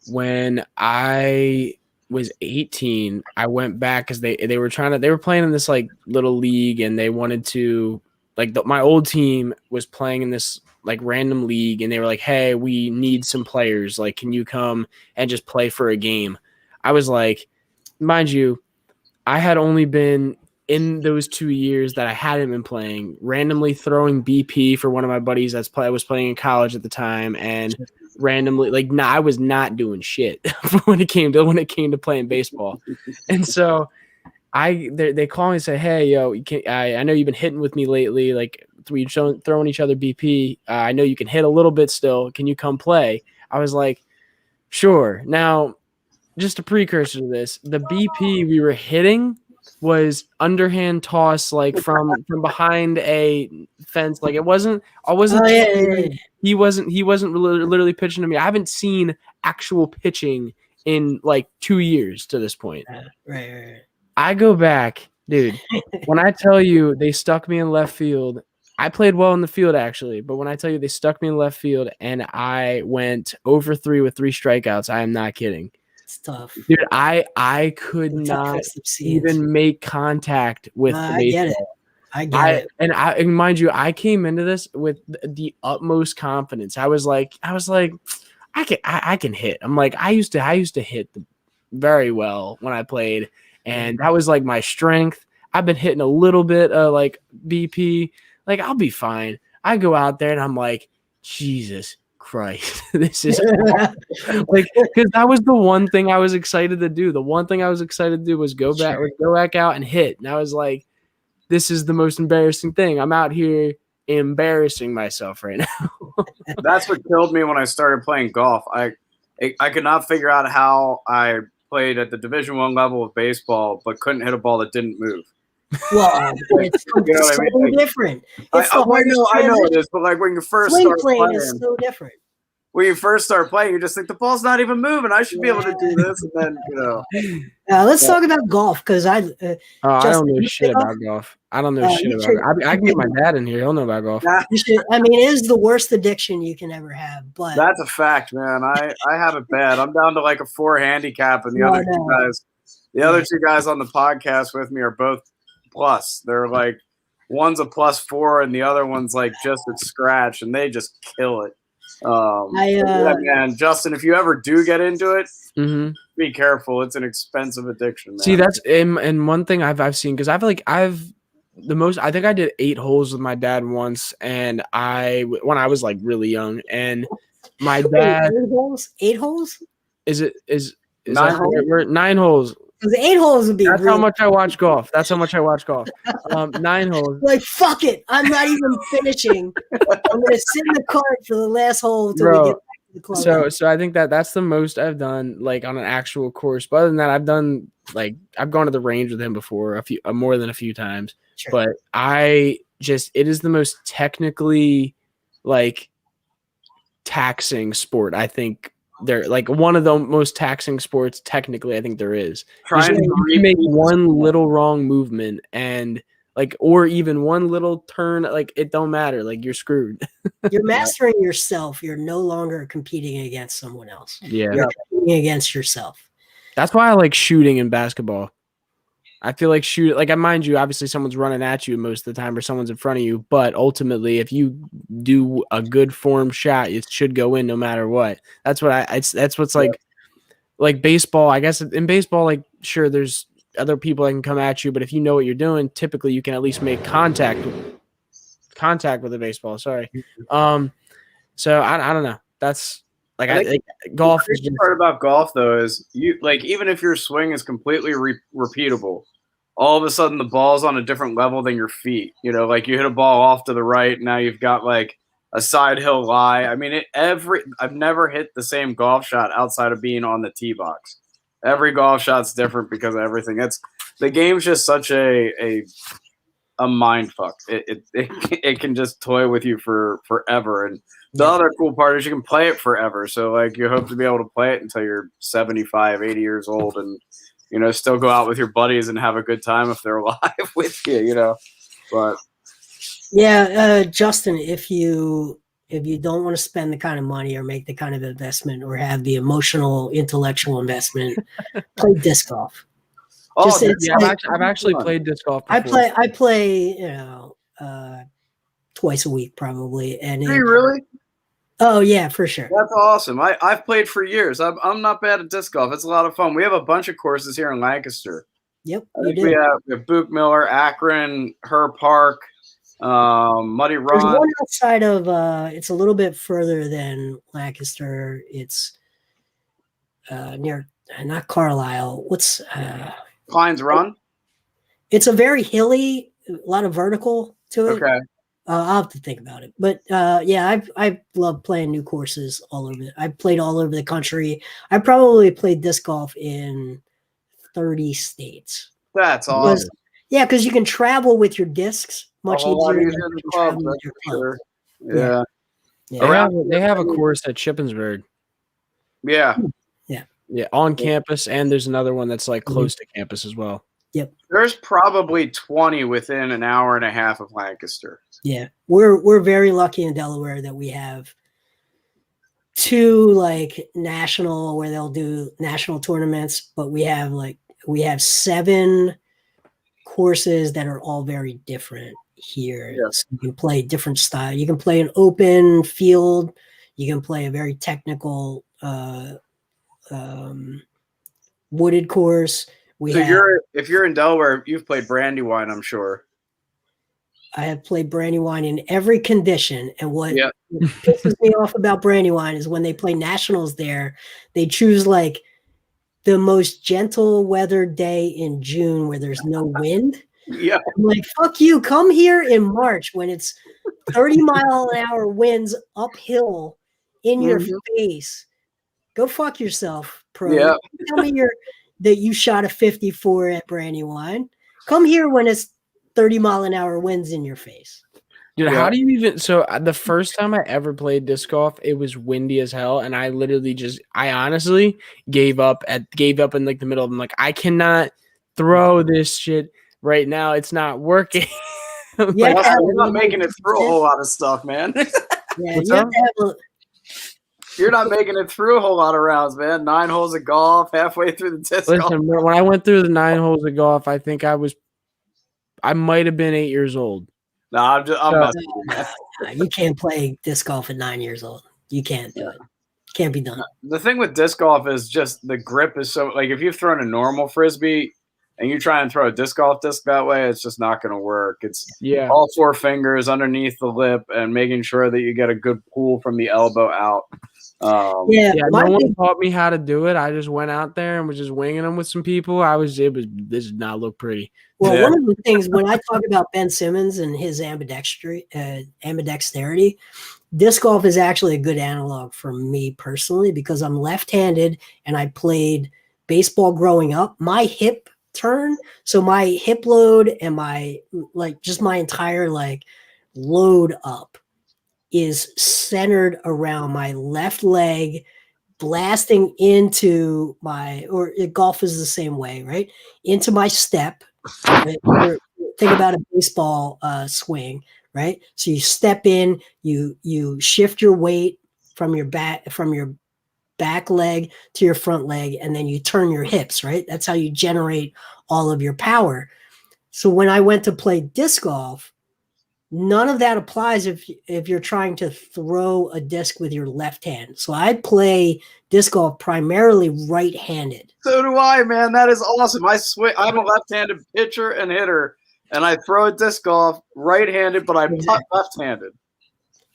When I was 18, I went back because they were playing in this like little league, and they wanted to my old team was playing in this like random league, and they were like, hey, we need some players. Like, can you come and just play for a game? I was like, mind you, I had only been in those 2 years that I hadn't been playing, randomly throwing BP for one of my buddies I was playing in college at the time, and randomly I was not doing shit when it came to playing baseball. And so they call me and say, hey, yo, I know you've been hitting with me lately. Like, we throwing each other BP. I know you can hit a little bit still. Can you come play? I was like, sure. Now, just a precursor to this, the BP we were hitting was underhand toss, like from behind a fence. Like, I wasn't. He wasn't literally pitching to me. I haven't seen actual pitching in like 2 years to this point. Right. I go back, dude. When I tell you they stuck me in left field, I played well in the field actually, but when I tell you they stuck me in left field and I went over 3 with 3 strikeouts, I am not kidding. It's tough, dude. I could not even make contact with the baseball. I get it. And mind you, I came into this with the utmost confidence. I was like, I can hit. I'm like, I used to hit very well when I played. And that was like my strength. I've been hitting a little bit of like BP. Like, I'll be fine. I go out there and I'm like, Jesus Christ, this is like, because that was the one thing I was excited to do. The one thing I was excited to do was go back out and hit. And I was like, this is the most embarrassing thing. I'm out here embarrassing myself right now. That's what killed me when I started playing golf. I could not figure out how I played at the Division I level of baseball, but couldn't hit a ball that didn't move. Well, it's so different. It's I know it is, but like when you first start playing, is so different. When you first start playing, you just think the ball's not even moving. I should be able to do this, and then let's talk about golf because I don't know shit about golf. I don't know shit about it. I can get my dad in here. He'll know about golf. It is the worst addiction you can ever have. But that's a fact, man. I have it bad. I'm down to like a 4 handicap, and the other two guys on the podcast with me are both plus. They're like, one's a +4 and the other one's like just at scratch, and they just kill it. Man, Justin, if you ever do get into it, be careful. It's an expensive addiction, man. See, that's and one thing I've seen, because I think I did 8 holes with my dad once, and when I was like really young, and my dad 8 holes? Is 9 holes? We're 9 holes. The 8 holes would be. That's how much I watch golf. 9 holes. Like, fuck it. I'm not even finishing. I'm gonna sit in the cart for the last hole until we get back to the club. So I think that's the most I've done like on an actual course. But other than that, I've done like I've gone to the range with him before more than a few times. Sure. But it is the most technically like taxing sport. I think they're like one of the most taxing sports technically I think there is. Trying to make one little wrong movement and like, or even one little turn, like it don't matter. Like you're screwed. You're mastering yourself. You're no longer competing against someone else. Yeah. You're competing against yourself. That's why I like shooting in basketball. I feel like mind you, obviously someone's running at you most of the time or someone's in front of you, but ultimately if you do a good form shot, it should go in no matter what. That's what that's what's like baseball. I guess in baseball, like sure, there's other people that can come at you, but if you know what you're doing, typically you can at least make contact with the baseball. Sorry. So I don't know. That's like I think golf. The crazy part about golf though is you like even if your swing is completely repeatable, all of a sudden the ball's on a different level than your feet. You know, like you hit a ball off to the right, now you've got like a side hill lie. I mean, I've never hit the same golf shot outside of being on the tee box. Every golf shot's different because of everything. The game's just such a mind fuck. It can just toy with you for forever. And the other cool part is you can play it forever. So like you hope to be able to play it until you're 75, 80 years old and you know, still go out with your buddies and have a good time if they're alive with you, you know. But yeah, Justin, if you don't want to spend the kind of money or make the kind of investment or have the emotional, intellectual investment, play disc golf. I've actually played disc golf before. I play, you know, twice a week probably. And do you really? Oh yeah, for sure. That's awesome. I've played for years. I'm not bad at disc golf. It's a lot of fun. We have a bunch of courses here in Lancaster. Yep, we have Book Miller, Akron, Her Park, Muddy Run. There's one outside of it's a little bit further than Lancaster. It's near not Carlisle. What's Klein's Run? It's a very hilly, a lot of vertical to it. Okay. I'll have to think about it. But yeah, I love playing new courses all over. I've played all over the country. I probably played disc golf in 30 states. That's awesome. Yeah, because you can travel with your discs much easier than clubs, with your club. sure. Yeah. They have a course at Shippensburg. Yeah. Yeah, on campus, and there's another one that's like close to campus as well. Yep. There's probably 20 within an hour and a half of Lancaster. Yeah. We're very lucky in Delaware that we have two like national where they'll do national tournaments, but we have 7 courses that are all very different here. Yeah. So you can play different style. You can play an open field. You can play a very technical wooded course. If you're in Delaware, you've played Brandywine, I'm sure. I have played Brandywine in every condition. And what pisses me off about Brandywine is when they play nationals there, they choose like the most gentle weather day in June where there's no wind. Yeah. I'm like, fuck you. Come here in March when it's 30-mile-an-hour winds uphill in your face. Go fuck yourself, pro. Yeah. Tell me that you shot a 54 at Brandywine. Come here when it's 30-mile-an-hour winds in your face. Dude, how do you even? So the first time I ever played disc golf, it was windy as hell, and I honestly gave up in like the middle of them. Like, I cannot throw this shit right now. It's not working. Yeah, you're not making it through a whole lot of stuff, man. Yeah, you're not making it through a whole lot of rounds, man. 9 holes of golf, halfway through the disc golf. Listen, when I went through the 9 holes of golf, I think I might have been 8 years old. No, I'm messing with you. You can't play disc golf at 9 years old. You can't do it. Can't be done. The thing with disc golf is just the grip is so like if you've thrown a normal frisbee and you try and throw a disc golf disc that way, it's just not going to work. It's all 4 fingers underneath the lip and making sure that you get a good pull from the elbow out. No one taught me how to do it. I just went out there and was just winging them with some people. This did not look pretty. Well, one of the things when I talk about Ben Simmons and his ambidexterity, disc golf is actually a good analog for me personally because I'm left-handed and I played baseball growing up. My hip turn. So my hip load and my entire like load up is centered around my left leg blasting into golf is the same way, right? Into my step. Right? Think about a baseball swing, right? So you step in, you shift your weight from your back leg to your front leg, and then you turn your hips, right? That's how you generate all of your power. So when I went to play disc golf, none of that applies if you're trying to throw a disc with your left hand. So I play disc golf primarily right-handed. So do I, man. That is awesome. I'm a left-handed pitcher and hitter, and I throw a disc golf right-handed, but I putt left-handed.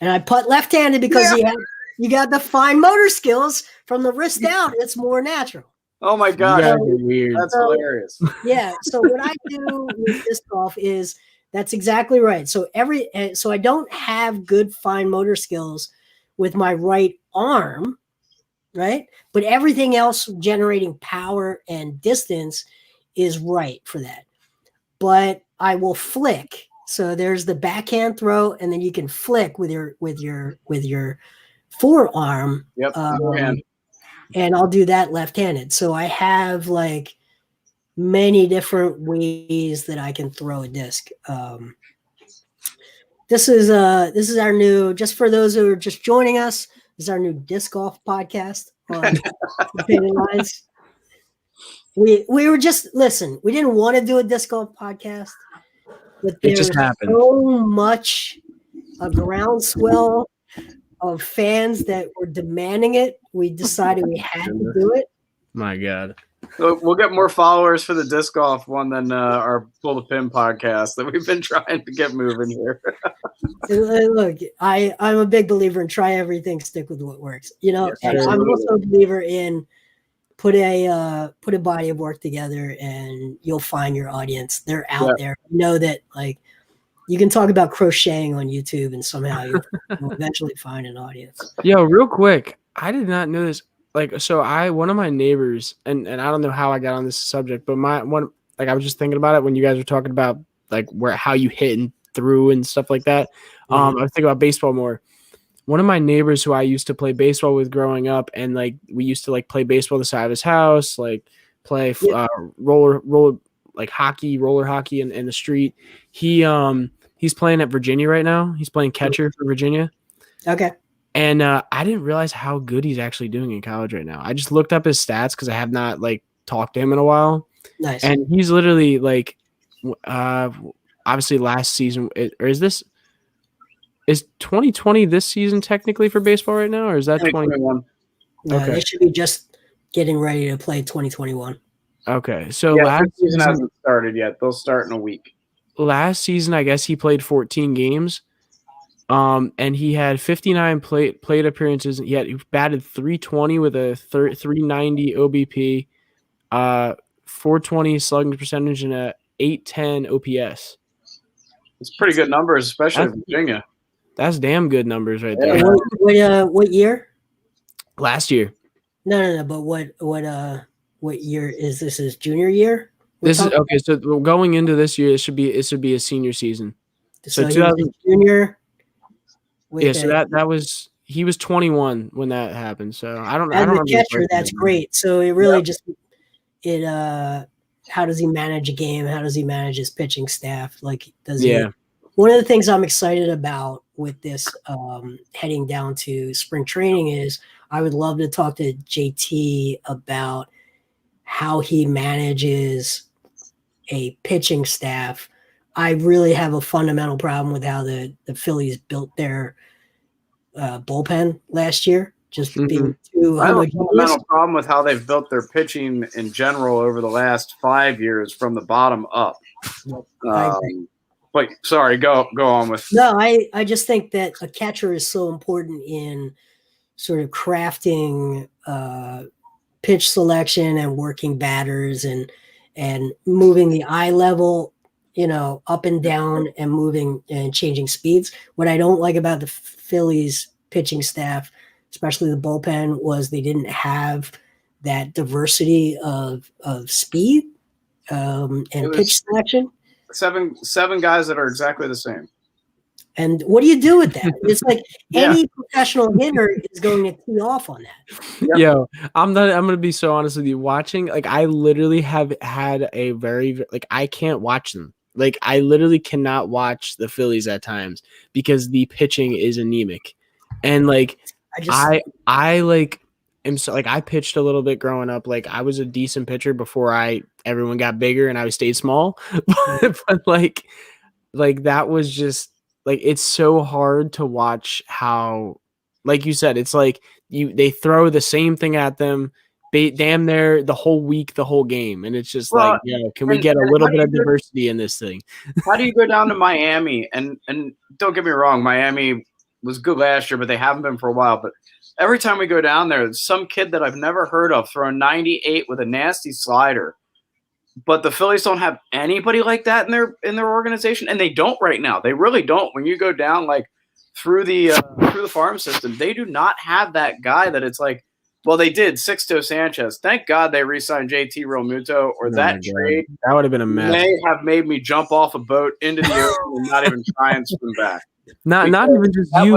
And I putt left-handed because you got the fine motor skills from the wrist down. It's more natural. Oh my God, weird. That's hilarious. Yeah. So what I do with disc golf is that's exactly right. So I don't have good fine motor skills with my right arm, right? But everything else generating power and distance is right for that. But I will flick. So there's the backhand throw, and then you can flick with your forearm. Yep. And I'll do that left-handed. So I have like many different ways that I can throw a disc. This is our new, just for those who are just joining us, this is our new disc golf podcast on Opinion Lines. We were just, listen, we didn't want to do a disc golf podcast, but it just happened. So much a groundswell of fans that were demanding it. We decided we had to do it. My God. We'll get more followers for the disc golf one than our Pull the Pin podcast that we've been trying to get moving here. Look, I'm a big believer in try everything, stick with what works. You know, Yes, and I'm also a believer in put a body of work together, and you'll find your audience. They're out there. You know that, like, you can talk about crocheting on YouTube, and somehow you'll eventually find an audience. Yo, real quick, I did not know this. Like, so one of my neighbors, and I don't know how I got on this subject, but I was just thinking about it when you guys were talking about like how you hit and threw and stuff like that. I was thinking about baseball more. One of my neighbors who I used to play baseball with growing up, and like we used to like play baseball on the side of his house, like play roller hockey in the street. He's playing at Virginia right now. He's playing catcher for Virginia. Okay. And I didn't realize how good he's actually doing in college right now. I just looked up his stats because I have not like talked to him in a while. Nice. And he's literally like, obviously last season, is 2020 this season technically for baseball right now, or is that 2021? No, Okay. They should be just getting ready to play 2021. Okay, so last season hasn't started yet. They'll start in a week. Last season, I guess he played 14 games. And he had 59 plate appearances. He batted 320 with a 390 OBP, 420 slugging percentage, and a 810 OPS. It's pretty good numbers, especially in Virginia. That's damn good numbers right there. What year? Last year. No. But what year is this? His junior year? This is okay. So going into this year, it should be a senior season. So 2000 junior. Yeah, so that was he was 21 when that happened. So I don't. As a catcher, that's great. So it really how does he manage a game? How does he manage his pitching staff? Like, one of the things I'm excited about with this heading down to spring training is I would love to talk to JT about how he manages a pitching staff. I really have a fundamental problem with how the Phillies built their bullpen last year. Just being too I have a fundamental problem with how they've built their pitching in general over the last 5 years from the bottom up. But sorry, go on with. No, I just think that a catcher is so important in sort of crafting pitch selection and working batters and moving the eye level, up and down and moving and changing speeds. What I don't like about the Phillies pitching staff, especially the bullpen, was they didn't have that diversity of speed. and pitch selection. Seven guys that are exactly the same. And what do you do with that? It's like any professional hitter is going to tee off on that. Yep. Yo, I'm gonna be so honest with you. Watching, like, I literally have had a very, like, I can't watch them. Like, I literally cannot watch the Phillies at times because the pitching is anemic. And like, I like am so, like, I pitched a little bit growing up. Like, I was a decent pitcher before everyone got bigger and I stayed small. but like that was just like, it's so hard to watch how, like you said, it's like they throw the same thing at them damn near the whole week, the whole game. And it's just like, can we get a little bit of diversity in this thing? How do you go down to Miami? And don't get me wrong, Miami was good last year, but they haven't been for a while. But every time we go down there, some kid that I've never heard of throwing 98 with a nasty slider. But the Phillies don't have anybody like that in their organization, and they don't right now. They really don't. When you go down like through the farm system, they do not have that guy that it's like. Well, they did Sixto Sanchez. Thank God they re-signed JT Realmuto, or that trade that would have been a mess. May have made me jump off a boat into the ocean and not even try and swim back. Not even just you.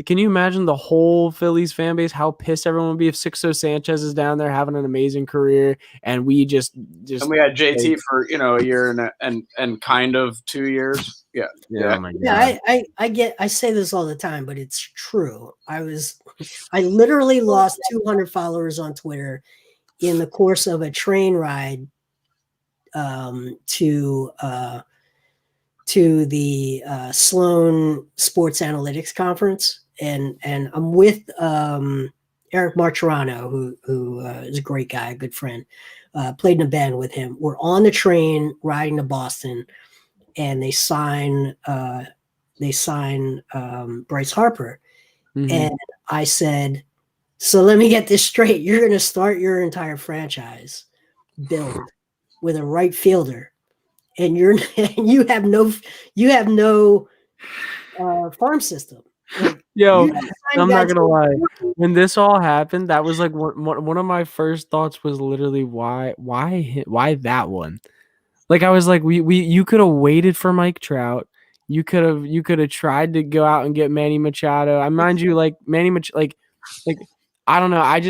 Can you imagine the whole Phillies fan base? How pissed everyone would be if Sixto Sanchez is down there having an amazing career, and we just and we had JT for a year and kind of 2 years. Yeah. Oh my God. I say this all the time, but it's true. I literally lost 200 followers on Twitter in the course of a train ride to the Sloan Sports Analytics Conference, and I'm with Eric Martirano, who is a great guy, a good friend. Played in a band with him. We're on the train riding to Boston, and they sign Bryce Harper, and I said, so let me get this straight: you're going to start your entire franchise build with a right fielder. And you have no farm system. Like, yo, I'm not gonna lie. When this all happened, that was like one of my first thoughts was literally why that one? Like, I was like, you could have waited for Mike Trout. You could have tried to go out and get Manny Machado. I mind you, like Manny Machado, like I don't know.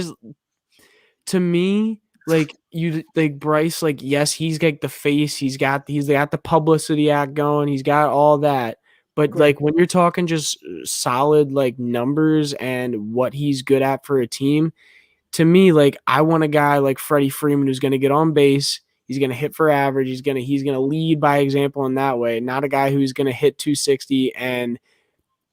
To me, like, you like Bryce, like, yes, he's like the face, he's got the publicity act going, he's got all that, but like when you're talking just solid like numbers and what he's good at for a team, to me, like, I want a guy like Freddie Freeman who's going to get on base, he's going to hit for average, he's going to lead by example in that way, not a guy who's going to hit 260 and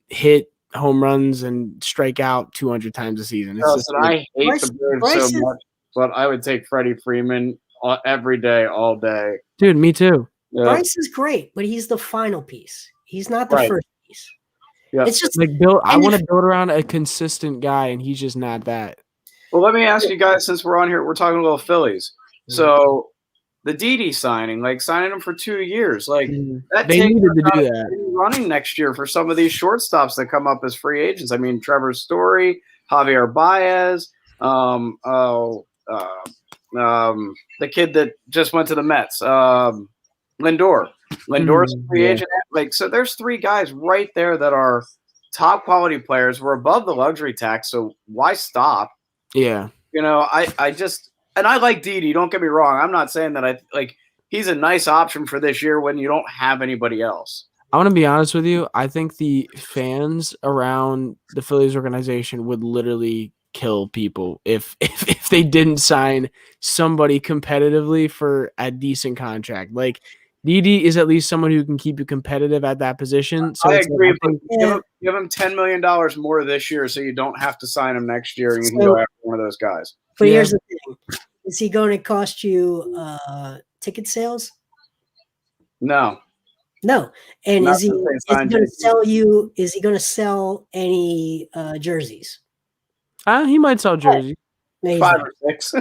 hit home runs and strike out 200 times a season. I hate the Birds so much. But I would take Freddie Freeman every day, all day. Dude, me too. Yeah. Bryce is great, but he's the final piece. He's not the first piece. Yeah. It's just like I want to build around a consistent guy, and he's just not that. Well, let me ask you guys, since we're on here, we're talking a little Phillies. So the Didi signing him for 2 years, like that they needed to do that. Running next year for some of these shortstops that come up as free agents. I mean, Trevor Story, Javier Baez, the kid that just went to the Mets, Lindor. Lindor's a free agent. Like, so there's 3 guys right there that are top quality players. We're above the luxury tax, so why stop? Yeah. I just, and I like Didi, don't get me wrong. I'm not saying that he's a nice option for this year when you don't have anybody else. I want to be honest with you. I think the fans around the Phillies organization would literally kill people if they didn't sign somebody competitively for a decent contract. Like, Didi is at least someone who can keep you competitive at that position. So I agree. Give him $10 million more this year, so you don't have to sign him next year, and you can go after one of those guys. But here's the thing: is he going to cost you ticket sales? No. And is he going to sell you? Is he going to sell any jerseys? He might sell jerseys. 5 or 6.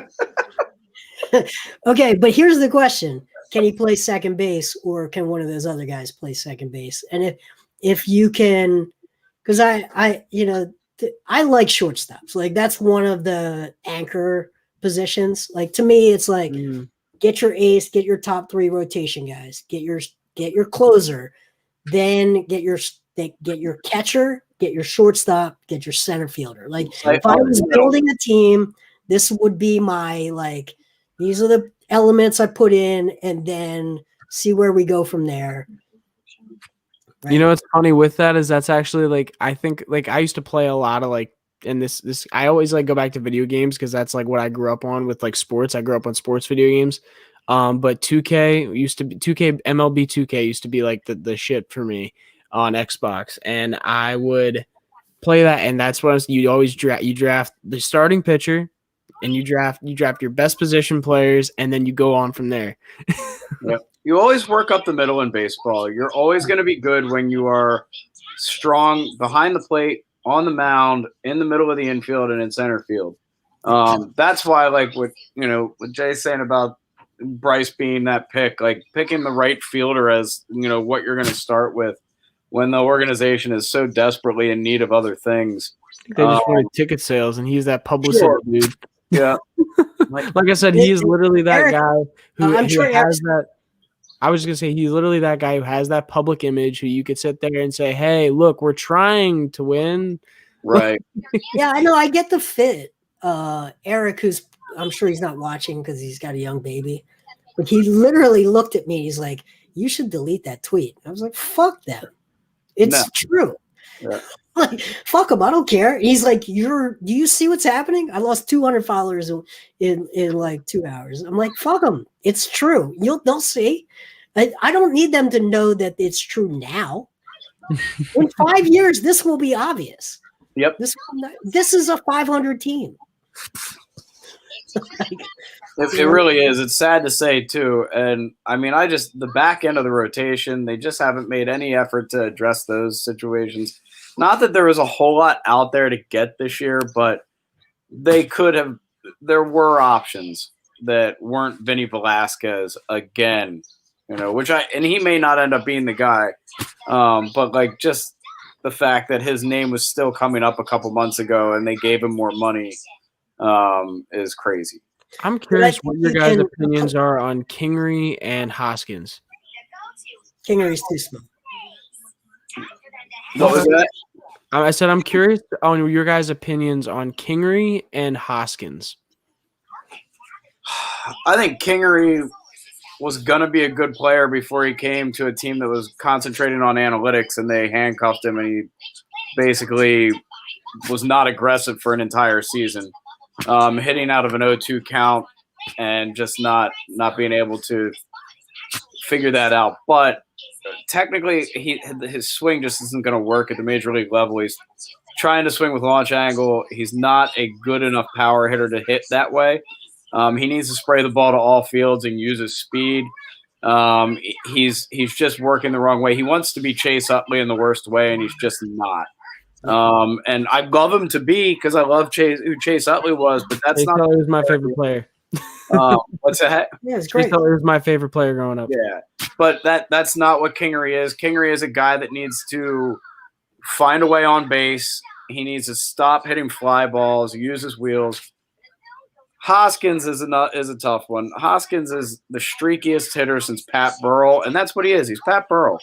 Okay, but here's the question: can he play second base, or can one of those other guys play second base? And if you can, because I like shortstops. Like, that's one of the anchor positions. Like, to me, it's like get your ace, get your top 3 rotation guys, get your closer, then get your catcher, get your shortstop, get your center fielder. Like if I was building a team, this would be my like these are the elements I put in, and then see where we go from there. Right? You know what's funny with that is that's actually like I think like I used to play a lot of like and this I always like go back to video games because that's like what I grew up on with like sports. I grew up on sports video games. But 2K used to be 2K MLB 2K used to be like the shit for me on Xbox, and I would play that, and that's what you always draft the starting pitcher, and you draft your best position players, and then you go on from there. Yep. You always work up the middle in baseball. You're always going to be good when you are strong behind the plate, on the mound, in the middle of the infield, and in center field. That's why, like what Jay's saying about Bryce being that pick, like picking the right fielder as what you're going to start with when the organization is so desperately in need of other things. They just wanted ticket sales, and he's that publicity dude. Yeah. Like I said, he is literally that guy who has that. I was going to say he's literally that guy who has that public image who you could sit there and say, hey, look, we're trying to win. Right. Yeah, I know. I get the fit. Eric, who's I'm sure he's not watching because he's got a young baby, but he literally looked at me. He's like, you should delete that tweet. I was like, fuck them. It's true. Yeah. Like, fuck him. I don't care. He's like, do you see what's happening? I lost 200 followers in like 2 hours. I'm like, fuck them. It's true. They'll see. I don't need them to know that it's true now. In 5 years, this will be obvious. Yep. This is a 500 team. It really is. It's sad to say too. And I mean, the back end of the rotation, they just haven't made any effort to address those situations. Not that there was a whole lot out there to get this year, but they could have. There were options that weren't Vinny Velasquez again, and he may not end up being the guy, but like just the fact that his name was still coming up a couple months ago and they gave him more money is crazy. I'm curious what your guys' opinions are on Kingery and Hoskins. Kingery's too small. What was that? I said I'm curious on your guys' opinions on Kingery and Hoskins. I think Kingery was going to be a good player before he came to a team that was concentrating on analytics, and they handcuffed him, and he basically was not aggressive for an entire season, hitting out of an 0-2 count and just not being able to figure that out. But technically, his swing just isn't going to work at the major league level. He's trying to swing with launch angle. He's not a good enough power hitter to hit that way. He needs to spray the ball to all fields and use his speed. He's just working the wrong way. He wants to be Chase Utley in the worst way, and he's just not. And I love him to be because I love who Chase Utley was, but that's not. He was my favorite player. What's that? Yeah, it's great. Chase Utley was my favorite player growing up. Yeah, but that's not what Kingery is. Kingery is a guy that needs to find a way on base. He needs to stop hitting fly balls, use his wheels. Hoskins is a tough one. Hoskins is the streakiest hitter since Pat Burrell, and that's what he is. He's Pat Burrell.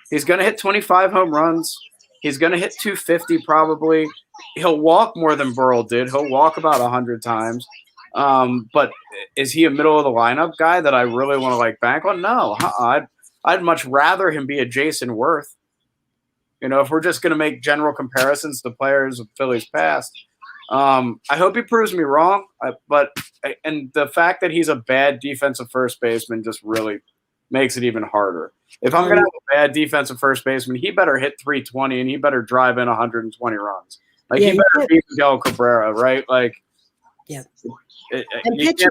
He's going to hit 25 home runs. He's going to hit 250 probably. He'll walk more than Burrell did. He'll walk about 100 times. But is he a middle of the lineup guy that I really want to like bank on? No. I'd much rather him be a Jason Worth. If we're just going to make general comparisons to players of Phillies past. I hope he proves me wrong, but the fact that he's a bad defensive first baseman just really makes it even harder. If I'm going to have a bad defensive first baseman, he better hit 320 and he better drive in 120 runs. Like he better be Miguel Cabrera, right? Like, yeah. And pitching,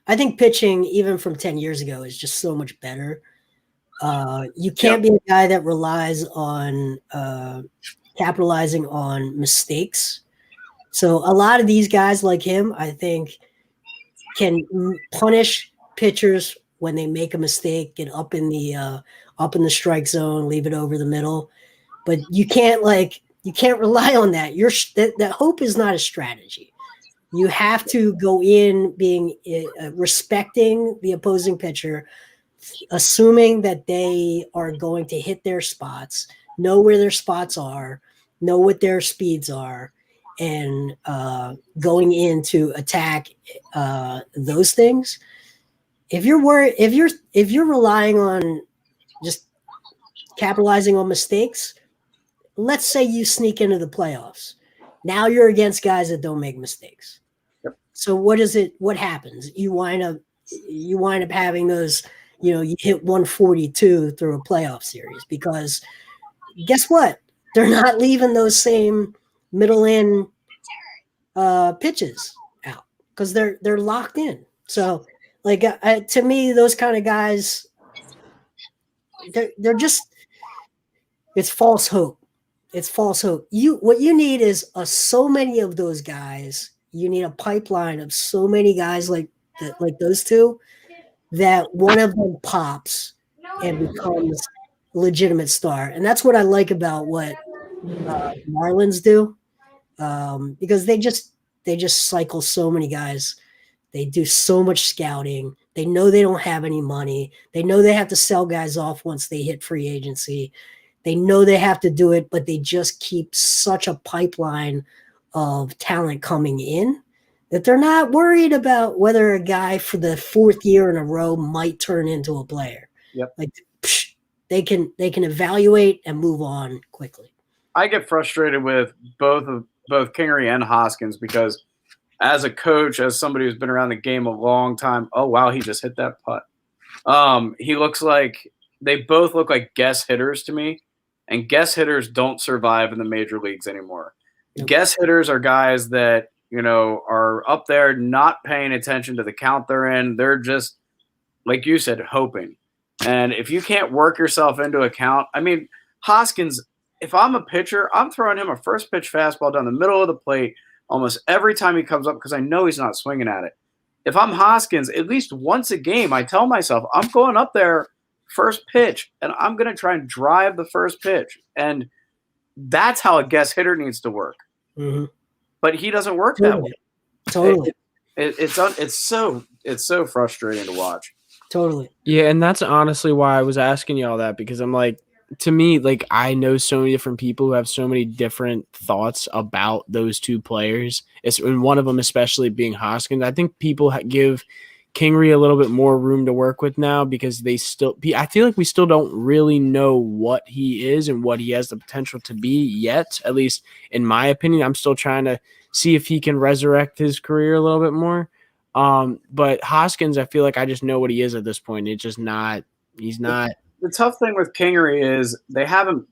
I think pitching even from 10 years ago is just so much better. You can't be a guy that relies on capitalizing on mistakes. So a lot of these guys like him, I think, can punish pitchers when they make a mistake, get up in the strike zone, leave it over the middle. But you can't rely on that. That hope is not a strategy. You have to go in being respecting the opposing pitcher, assuming that they are going to hit their spots, know where their spots are, know what their speeds are, and going in to attack those things. If you're worried, if you're relying on just capitalizing on mistakes, let's say you sneak into the playoffs. Now you're against guys that don't make mistakes. Yep. So what happens? You wind up having those, you hit 142 through a playoff series because guess what? They're not leaving those same middle end pitches out because they're locked in. So like to me, those kind of guys, they're just, it's false hope. It's false hope. What you need is so many of those guys. You need a pipeline of so many guys like those two, that one of them pops and becomes a legitimate star. And that's what I like about what Marlins do, because they just cycle so many guys. They do so much scouting. They know they don't have any money. They know they have to sell guys off once they hit free agency. They know they have to do it, but they just keep such a pipeline of talent coming in that they're not worried about whether a guy for the fourth year in a row might turn into a player. Yep. Like they can evaluate and move on quickly. I get frustrated with both Kingery and Hoskins because as a coach, as somebody who's been around the game a long time, oh wow, he just hit that putt. They both look like guess hitters to me, and guess hitters don't survive in the major leagues anymore. Yep. Guess hitters are guys that, are up there not paying attention to the count they're in. They're just, like you said, hoping. And if you can't work yourself into a count, I mean, Hoskins, if I'm a pitcher, I'm throwing him a first pitch fastball down the middle of the plate almost every time he comes up because I know he's not swinging at it. If I'm Hoskins, at least once a game, I tell myself, I'm going up there first pitch, and I'm going to try and drive the first pitch. And that's how a guess hitter needs to work. Mm-hmm. But he doesn't work that way. Totally. It's so frustrating to watch. Totally. Yeah, and that's honestly why I was asking you all that, because I'm like, to me, like, I know so many different people who have so many different thoughts about those two players. And one of them especially being Hoskins. I think people give Kingery a little bit more room to work with now because I feel like we still don't really know what he is and what he has the potential to be yet, at least in my opinion. I'm still trying to see if he can resurrect his career a little bit more. But Hoskins, I feel like I just know what he is at this point. It's just he's not. The tough thing with Kingery is they haven't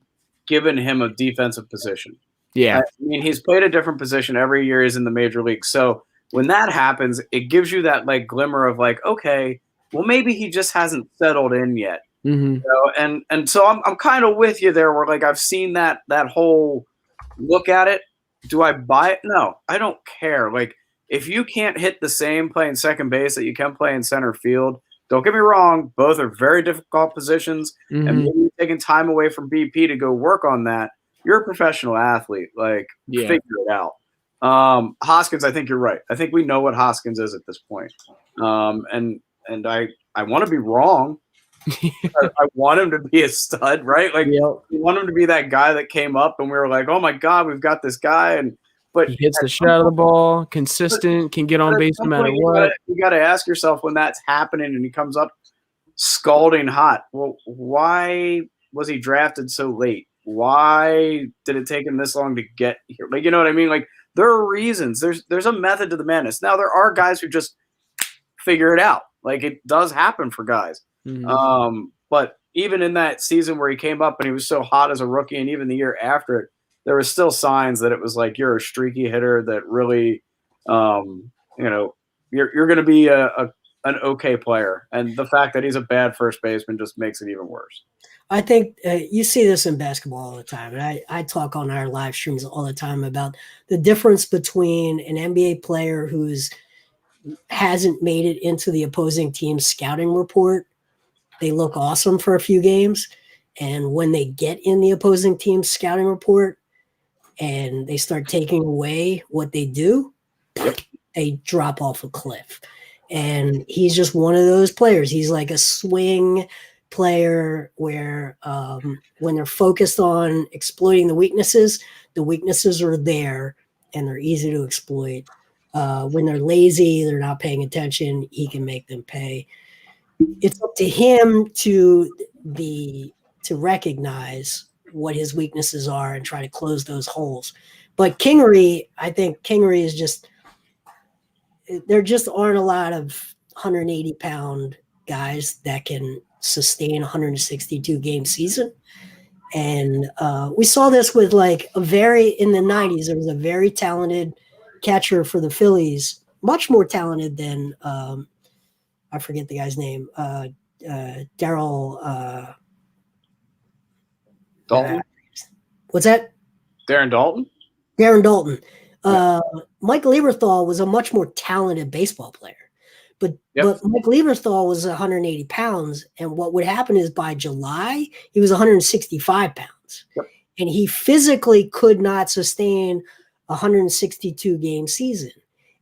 given him a defensive position. Yeah. I mean, he's played a different position every year he's in the major league. So when that happens, it gives you that like glimmer of like, okay, well, maybe he just hasn't settled in yet. Mm-hmm. And so I'm kind of with you there where like I've seen that whole look at it. Do I buy it? No, I don't care. Like if you can't hit the same playing second base that you can play in center field, don't get me wrong, both are very difficult positions. Mm-hmm. And maybe you're taking time away from BP to go work on that. You're a professional athlete. Like figure it out. Hoskins, I think you're right. I think we know what Hoskins is at this point. And I want to be wrong. I want him to be a stud, right? Like we want him to be that guy that came up and we were like, oh my God, we've got this guy. But he hits the shit out of the ball, consistent, can get on base no matter what. You got to ask yourself when that's happening and he comes up scalding hot. Well, why was he drafted so late? Why did it take him this long to get here? Like, you know what I mean? Like, there are reasons. There's a method to the madness. Now, there are guys who just figure it out. Like, it does happen for guys. Mm-hmm. But even in that season where he came up and he was so hot as a rookie and even the year after it, there was still signs that it was like you're a streaky hitter that really, you're going to be an okay player. And the fact that he's a bad first baseman just makes it even worse. I think you see this in basketball all the time. And I talk on our live streams all the time about the difference between an NBA player who's hasn't made it into the opposing team's scouting report. They look awesome for a few games. And when they get in the opposing team's scouting report and they start taking away what they do, they drop off a cliff. And he's just one of those players. He's like a swing player where when they're focused on exploiting the weaknesses are there and they're easy to exploit. When they're lazy, they're not paying attention, he can make them pay. It's up to him to recognize what his weaknesses are and try to close those holes. But Kingery, I think Kingery is just, there just aren't a lot of 180-pound guys that can sustain a 162 game season. And we saw this with like in the 90s, there was a very talented catcher for the Phillies, much more talented than, I forget the guy's name, Daryl. Dalton? What's that? Darren Dalton? Darren Dalton. Mike Lieberthal was a much more talented baseball player. But Mike Lieberthal was 180 pounds, and what would happen is by July, he was 165 pounds. Yep. And he physically could not sustain a 162 game season.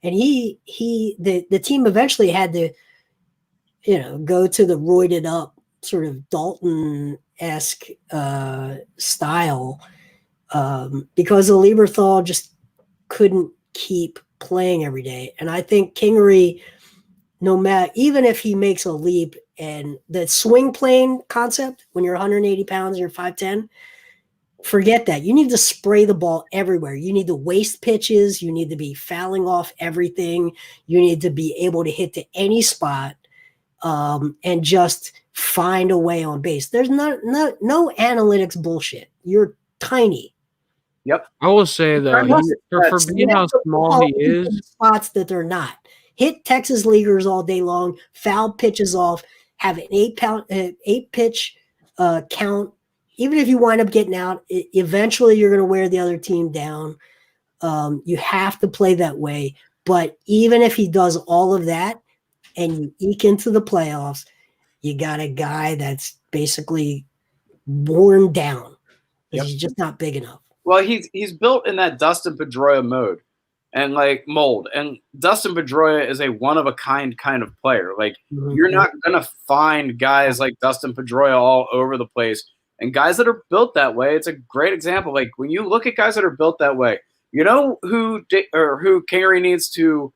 And the team eventually had to, go to the roided up sort of Dalton-esque style because the Lieberthal just couldn't keep playing every day. And I think Kingery, no matter, even if he makes a leap, and the swing plane concept, when you're 180 pounds, you're 5'10", forget that. You need to spray the ball everywhere. You need to waste pitches. You need to be fouling off everything. You need to be able to hit to any spot and just find a way on base. There's no analytics bullshit. You're tiny. Yep. I will say though, for being how small he is, spots that they're not. Hit Texas leaguers all day long, foul pitches off, have an 8-pitch count. Even if you wind up getting out, eventually you're going to wear the other team down. You have to play that way. But even if he does all of that and you eke into the playoffs, you got a guy that's basically worn down. He's just not big enough. Well, he's built in that Dustin Pedroia mode and like mold. And Dustin Pedroia is a one-of-a-kind kind of player. Like you're not going to find guys like Dustin Pedroia all over the place. And guys that are built that way, it's a great example. Like when you look at guys that are built that way, you know who Kingery needs to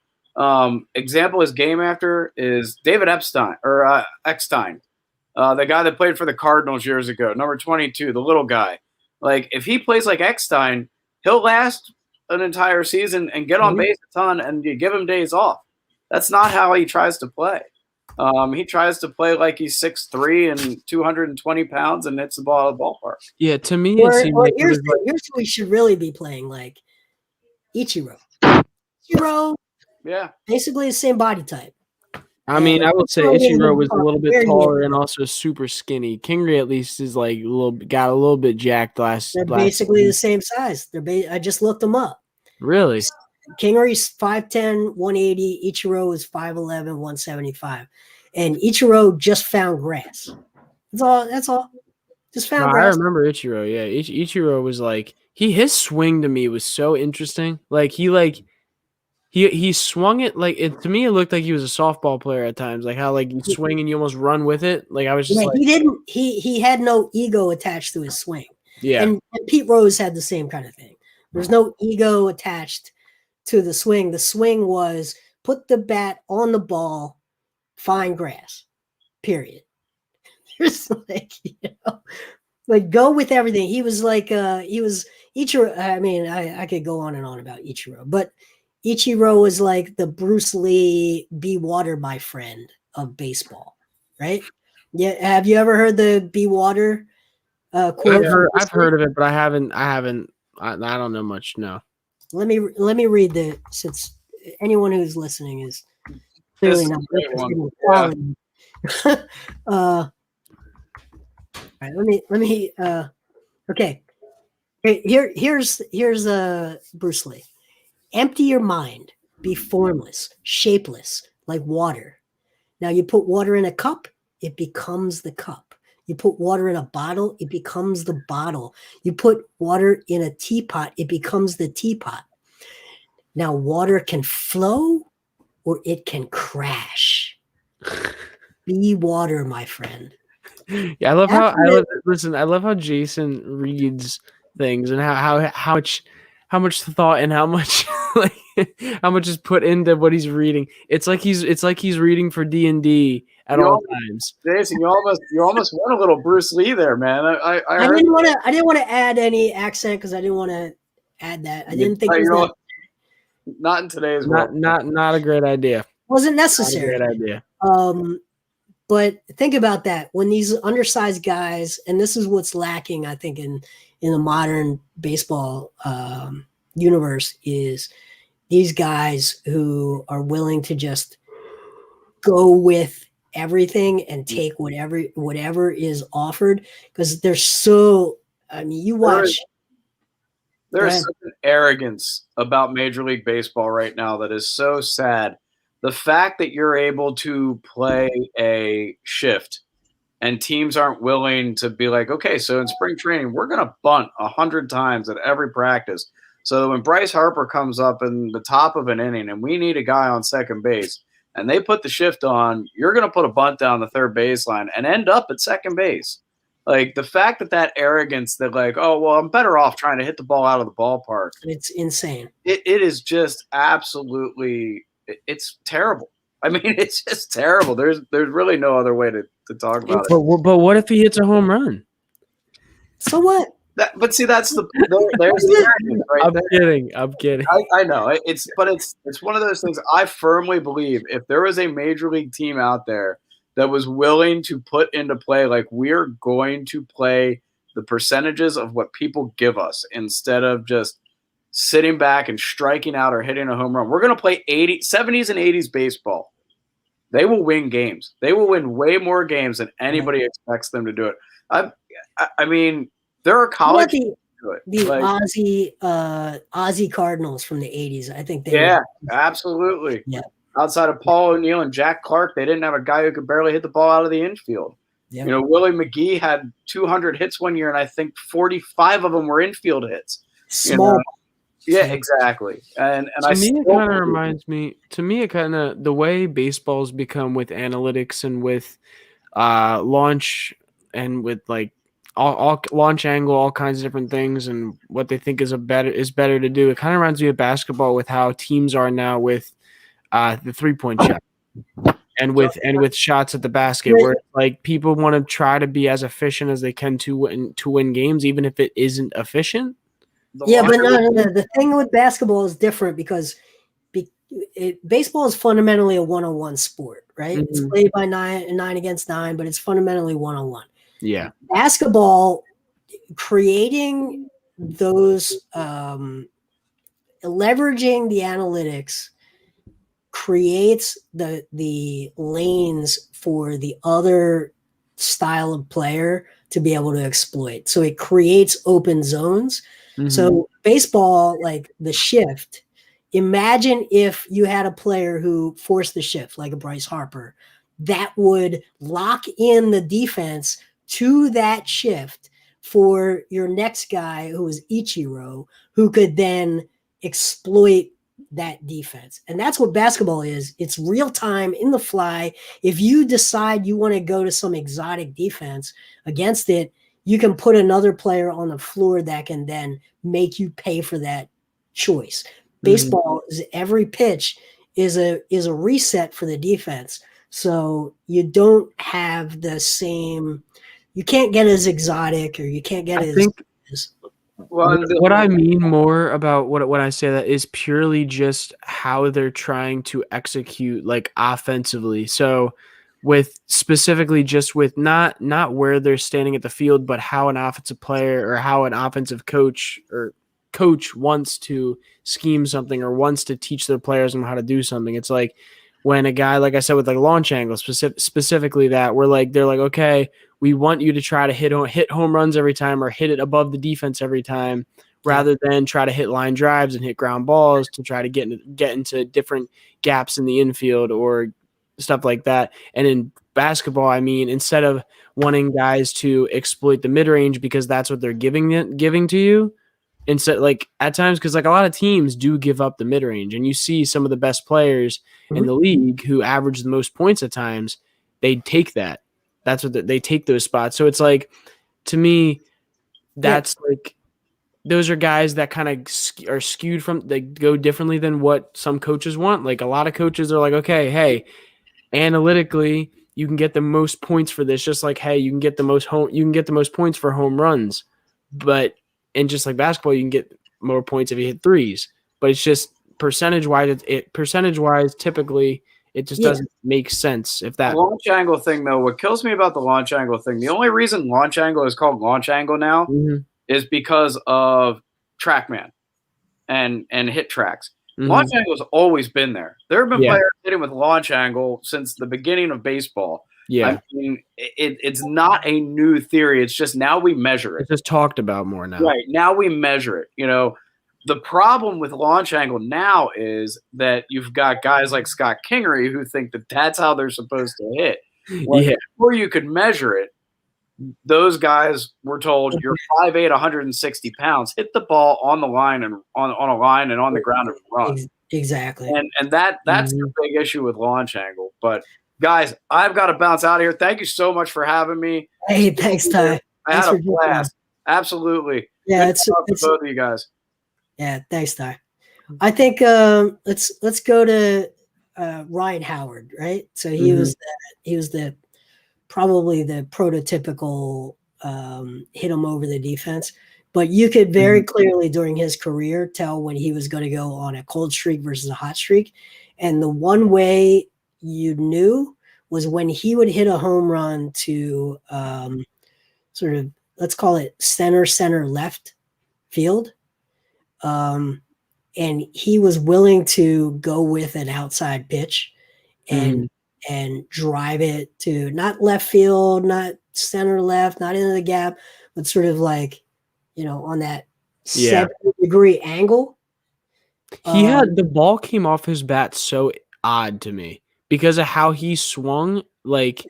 example his game after is David Eckstein, the guy that played for the Cardinals years ago, number 22, the little guy. Like if he plays like Eckstein, he'll last an entire season and get on base a ton, and you give him days off. That's not how he tries to play. He tries to play like he's 6'3" and 220 pounds and hits the ball out of the ballpark. Yeah, to me, it seems like here's who we should really be playing like Ichiro. Yeah, basically the same body type. I mean, I would say Ichiro was a little bit taller and also super skinny. Kingery at least is like got a little bit jacked last. They're basically the same size. I just looked them up. Really? Kingery's 5'10", 180. Ichiro is 5'11", 175. And Ichiro just found grass. That's all. Just found grass. I remember Ichiro. Yeah, Ichiro was like his swing to me was so interesting. Like he swung it like it to me. It looked like he was a softball player at times. Like how like you swing and you almost run with it. Like I was just like, he didn't. He had no ego attached to his swing. Yeah, and Pete Rose had the same kind of thing. There's no ego attached to the swing. The swing was put the bat on the ball, find grass, period. There's like go with everything. He was like he was Ichiro. I mean, I could go on and on about Ichiro, but Ichiro was like the Bruce Lee "Be water, my friend" of baseball, right? Yeah. Have you ever heard the "Be water" quote? I've heard of it, but I haven't. I don't know much. No. Let me read since anyone who's listening is clearly not quality. All right, let me okay. Here's Bruce Lee. Empty your mind, be formless, shapeless, like water. Now you put water in a cup, it becomes the cup. You put water in a bottle, it becomes the bottle. You put water in a teapot, it becomes the teapot. Now, water can flow or it can crash. Be water, my friend. Yeah, I love how Jason reads things and how much thought and how much like how much is put into what he's reading. It's like he's reading for D&D at all times. Jason, you almost went a little Bruce Lee there, man. I didn't want to add any accent because I didn't want to add that. I didn't think it was not in today's world. Not a great idea. Wasn't necessary. Not a great idea. But think about that when these undersized guys, and this is what's lacking, I think, in the modern baseball universe, is these guys who are willing to just go with everything and take whatever is offered, because they're so. I mean, you watch. There is such an arrogance about Major League Baseball right now that is so sad. The fact that you're able to play a shift and teams aren't willing to be like, okay, so in spring training, we're going to bunt 100 times at every practice. So when Bryce Harper comes up in the top of an inning and we need a guy on second base and they put the shift on, you're going to put a bunt down the third baseline and end up at second base. Like the fact that arrogance that like, oh, well, I'm better off trying to hit the ball out of the ballpark. It's insane. It is just absolutely – it's terrible. I mean, it's just terrible. There's really no other way to talk about it. But what if he hits a home run? So what? But see, that's there's the right I'm kidding. I know it's one of those things. I firmly believe if there was a major league team out there that was willing to put into play, like we're going to play the percentages of what people give us instead of just sitting back and striking out or hitting a home run. We're going to play 70s and 80s baseball. They will win games. They will win way more games than anybody expects them to do it. I mean, there are college teams do it. The Aussie Cardinals from the 80s. I think they Yeah, absolutely. Yeah. Outside of Paul O'Neill and Jack Clark, they didn't have a guy who could barely hit the ball out of the infield. Yep. You know, Willie McGee had 200 hits one year, and I think 45 of them were infield hits. Small. Yeah, exactly. And to me, it kind of reminds me. To me, it kind of the way baseball's become with analytics and with launch and with like all launch angle, all kinds of different things, and what they think is better to do. It kind of reminds me of basketball with how teams are now with the 3-point shot and with shots at the basket, where like people want to try to be as efficient as they can to win games, even if it isn't efficient. Yeah, but no. The thing with basketball is different because baseball is fundamentally a one-on-one sport, right? Mm-hmm. It's played by 9 against 9, but it's fundamentally one-on-one. Yeah. Basketball, creating those, leveraging the analytics creates the lanes for the other style of player to be able to exploit. So it creates open zones. Mm-hmm. So baseball, like the shift, imagine if you had a player who forced the shift, like a Bryce Harper, that would lock in the defense to that shift for your next guy who is Ichiro, who could then exploit that defense. And that's what basketball is. It's real time in the fly. If you decide you want to go to some exotic defense against it, you can put another player on the floor that can then make you pay for that choice. Baseball is every pitch is a reset for the defense. So you don't have the same, you can't get as exotic, or you can't get what I mean more about what I say that is purely just how they're trying to execute like offensively. So with specifically just with not where they're standing at the field, but how an offensive player or how an offensive coach wants to scheme something or wants to teach their players on how to do something. It's like when a guy, like I said, with like launch angle, specifically that they're like, okay, we want you to try to hit home runs every time or hit it above the defense every time, rather than try to hit line drives and hit ground balls to try to get into different gaps in the infield or stuff like that. And in basketball, I mean, instead of wanting guys to exploit the mid-range because that's what they're giving to you, instead, like at times, because like a lot of teams do give up the mid range, and you see some of the best players in the league who average the most points at times, they take that. That's what they take those spots. So it's like, to me, that's like, those are guys that kind of are skewed from, they go differently than what some coaches want. Like a lot of coaches are like, okay, hey, analytically, you can get the most points for this, just like, hey, you can get the most points for home runs. But and just like basketball, you can get more points if you hit threes. But it's just percentage wise, typically it just doesn't make sense. If that the launch angle thing, though, what kills me about the launch angle thing, the only reason launch angle is called launch angle now is because of TrackMan and hit tracks. Launch angle has always been there. There have been players hitting with launch angle since the beginning of baseball. Yeah. I mean, it's not a new theory. It's just now we measure it. It's just talked about more now. Right. Now we measure it. You know, the problem with launch angle now is that you've got guys like Scott Kingery who think that that's how they're supposed to hit. Before you could measure it, those guys were told, you're 5'8", 160 pounds, hit the ball on the line and on a line and on the ground and run. Exactly. And that's the big issue with launch angle. But guys, I've got to bounce out of here. Thank you so much for having me. Hey, thanks, Ty. I had a blast. Absolutely. Yeah, it's both of you guys. Yeah, thanks, Ty. I think let's go to Ryan Howard, right? So he was the probably the prototypical hit him over the defense, but you could very clearly during his career tell when he was going to go on a cold streak versus a hot streak. And the one way you knew was when he would hit a home run to sort of, let's call it center left field. And he was willing to go with an outside pitch and drive it to not left field, not center left, not into the gap, but sort of like, you know, on that 70-degree angle. He had the ball came off his bat so odd to me because of how he swung. Like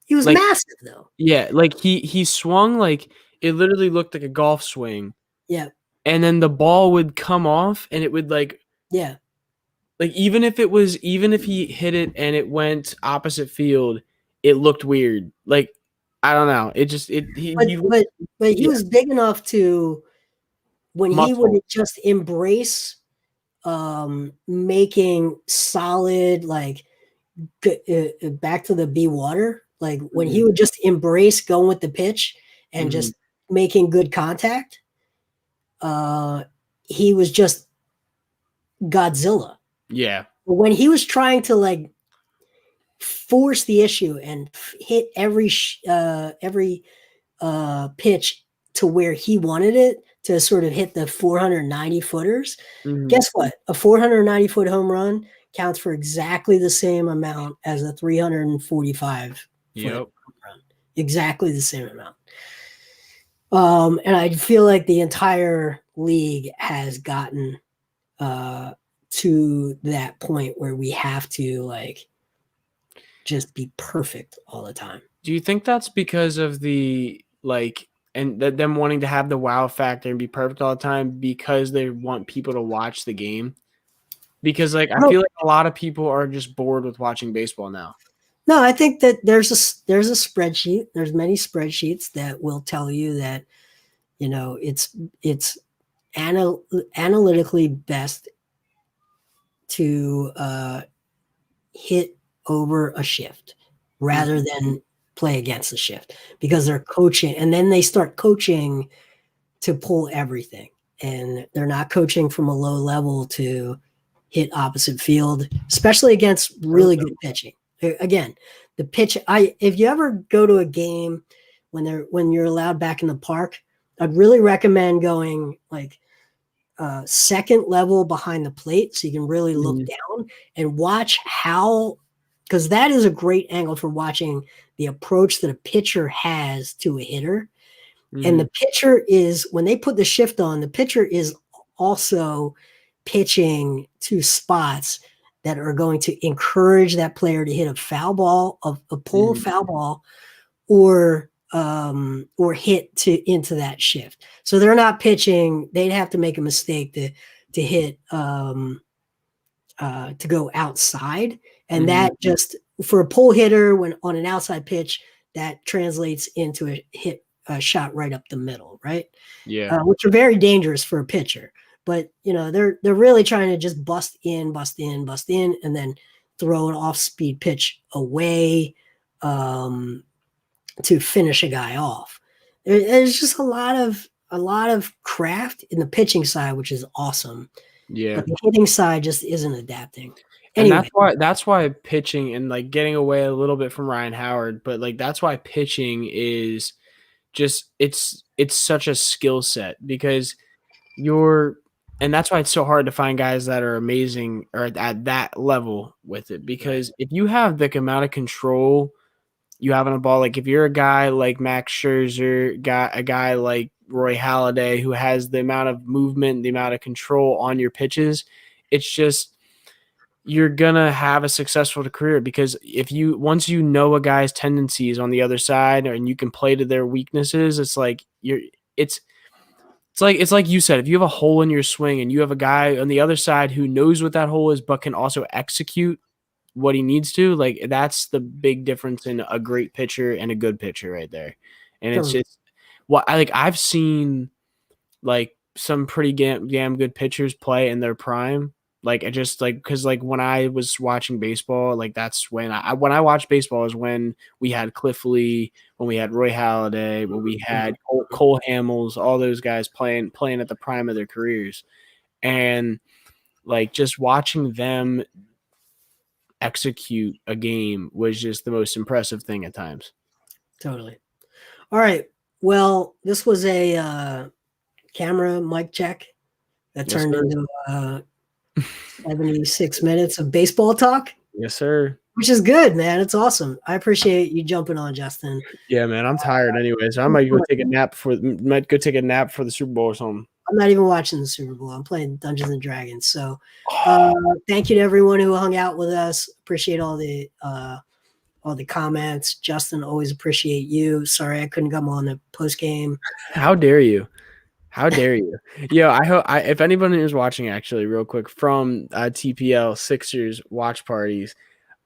he was massive though. Yeah, like he swung like it literally looked like a golf swing. Yeah. And then the ball would come off and it would like like even if he hit it and it went opposite field, it looked weird. Like I don't know. It just he was big enough to when he would just embrace making solid like back to the B water, like when he would just embrace going with the pitch and just making good contact. He was just Godzilla. Yeah. But when he was trying to like force the issue and hit every pitch to where he wanted it to sort of hit the 490 footers, guess what? A 490 foot home run counts for exactly the same amount as a 345 foot home run. Exactly the same amount. And I feel like the entire league has gotten to that point where we have to like just be perfect all the time. Do you think that's because of the like and them wanting to have the wow factor and be perfect all the time because they want people to watch the game? Because like I feel like a lot of people are just bored with watching baseball now. No, I think that there's a spreadsheet. There's many spreadsheets that will tell you that, you know, it's analytically best to hit over a shift rather than play against the shift because they're coaching and then they start coaching to pull everything and they're not coaching from a low level to hit opposite field, especially against really good pitching. Again, the pitch, if you ever go to a game when you're allowed back in the park, I'd really recommend going like second level behind the plate so you can really look down and watch how, because that is a great angle for watching the approach that a pitcher has to a hitter. And the pitcher is, when they put the shift on, the pitcher is also pitching to spots that are going to encourage that player to hit a foul ball, a pull foul ball, or or hit into that shift. So they're not pitching. They'd have to make a mistake to hit to go outside, and that just for a pull hitter when on an outside pitch that translates into a shot right up the middle, right? Yeah, which are very dangerous for a pitcher. But they're really trying to just bust in, and then throw an off-speed pitch away to finish a guy off. There's just a lot of craft in the pitching side, which is awesome. yeah. But the hitting side just isn't adapting. Anyway. And that's why pitching and like getting away a little bit from Ryan Howard, but like that's why pitching is just it's such a skill set because and that's why it's so hard to find guys that are amazing or at that level with it. Because if you have the amount of control you have on a ball, like if you're a guy like Max Scherzer, a guy like Roy Halladay who has the amount of movement, the amount of control on your pitches, it's just you're gonna have a successful career because once you know a guy's tendencies on the other side and you can play to their weaknesses, it's like it's like you said, if you have a hole in your swing and you have a guy on the other side who knows what that hole is but can also execute what he needs to, like that's the big difference in a great pitcher and a good pitcher right there. And it's just I've seen like some pretty damn good pitchers play in their prime. Like I just because when I was watching baseball, like that's when I watched baseball is when we had Cliff Lee, when we had Roy Halladay, when we had Cole Hamels, all those guys playing at the prime of their careers, and like just watching them execute a game was just the most impressive thing at times. Totally. All right. Well, this was a camera mic check that turned into 76 minutes of baseball talk. Yes, sir. Which is good, man. It's awesome. I appreciate you jumping on, Justin. Yeah, man. I'm tired anyway, so I might go take a nap for the Super Bowl or something. I'm not even watching the Super Bowl. I'm playing Dungeons and Dragons. So thank you to everyone who hung out with us. Appreciate all the comments. Justin, always appreciate you. Sorry I couldn't come on the post game. How dare you? How dare you? Yo, I hope if anyone is watching, actually, real quick from TPL Sixers watch parties,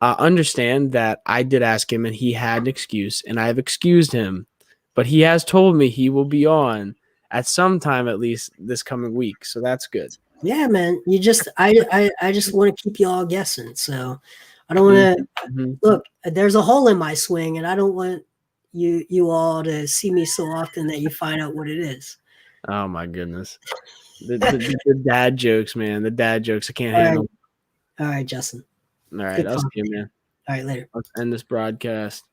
understand that I did ask him and he had an excuse, and I have excused him, but he has told me he will be on at some time, at least this coming week. So that's good. Yeah, man. I just want to keep you all guessing. So I don't want to look. There's a hole in my swing, and I don't want you all to see me so often that you find out what it is. Oh my goodness. The dad jokes, man. The dad jokes I can't handle. All right, Justin. All right, I'll see you, man. All right, later. Let's end this broadcast.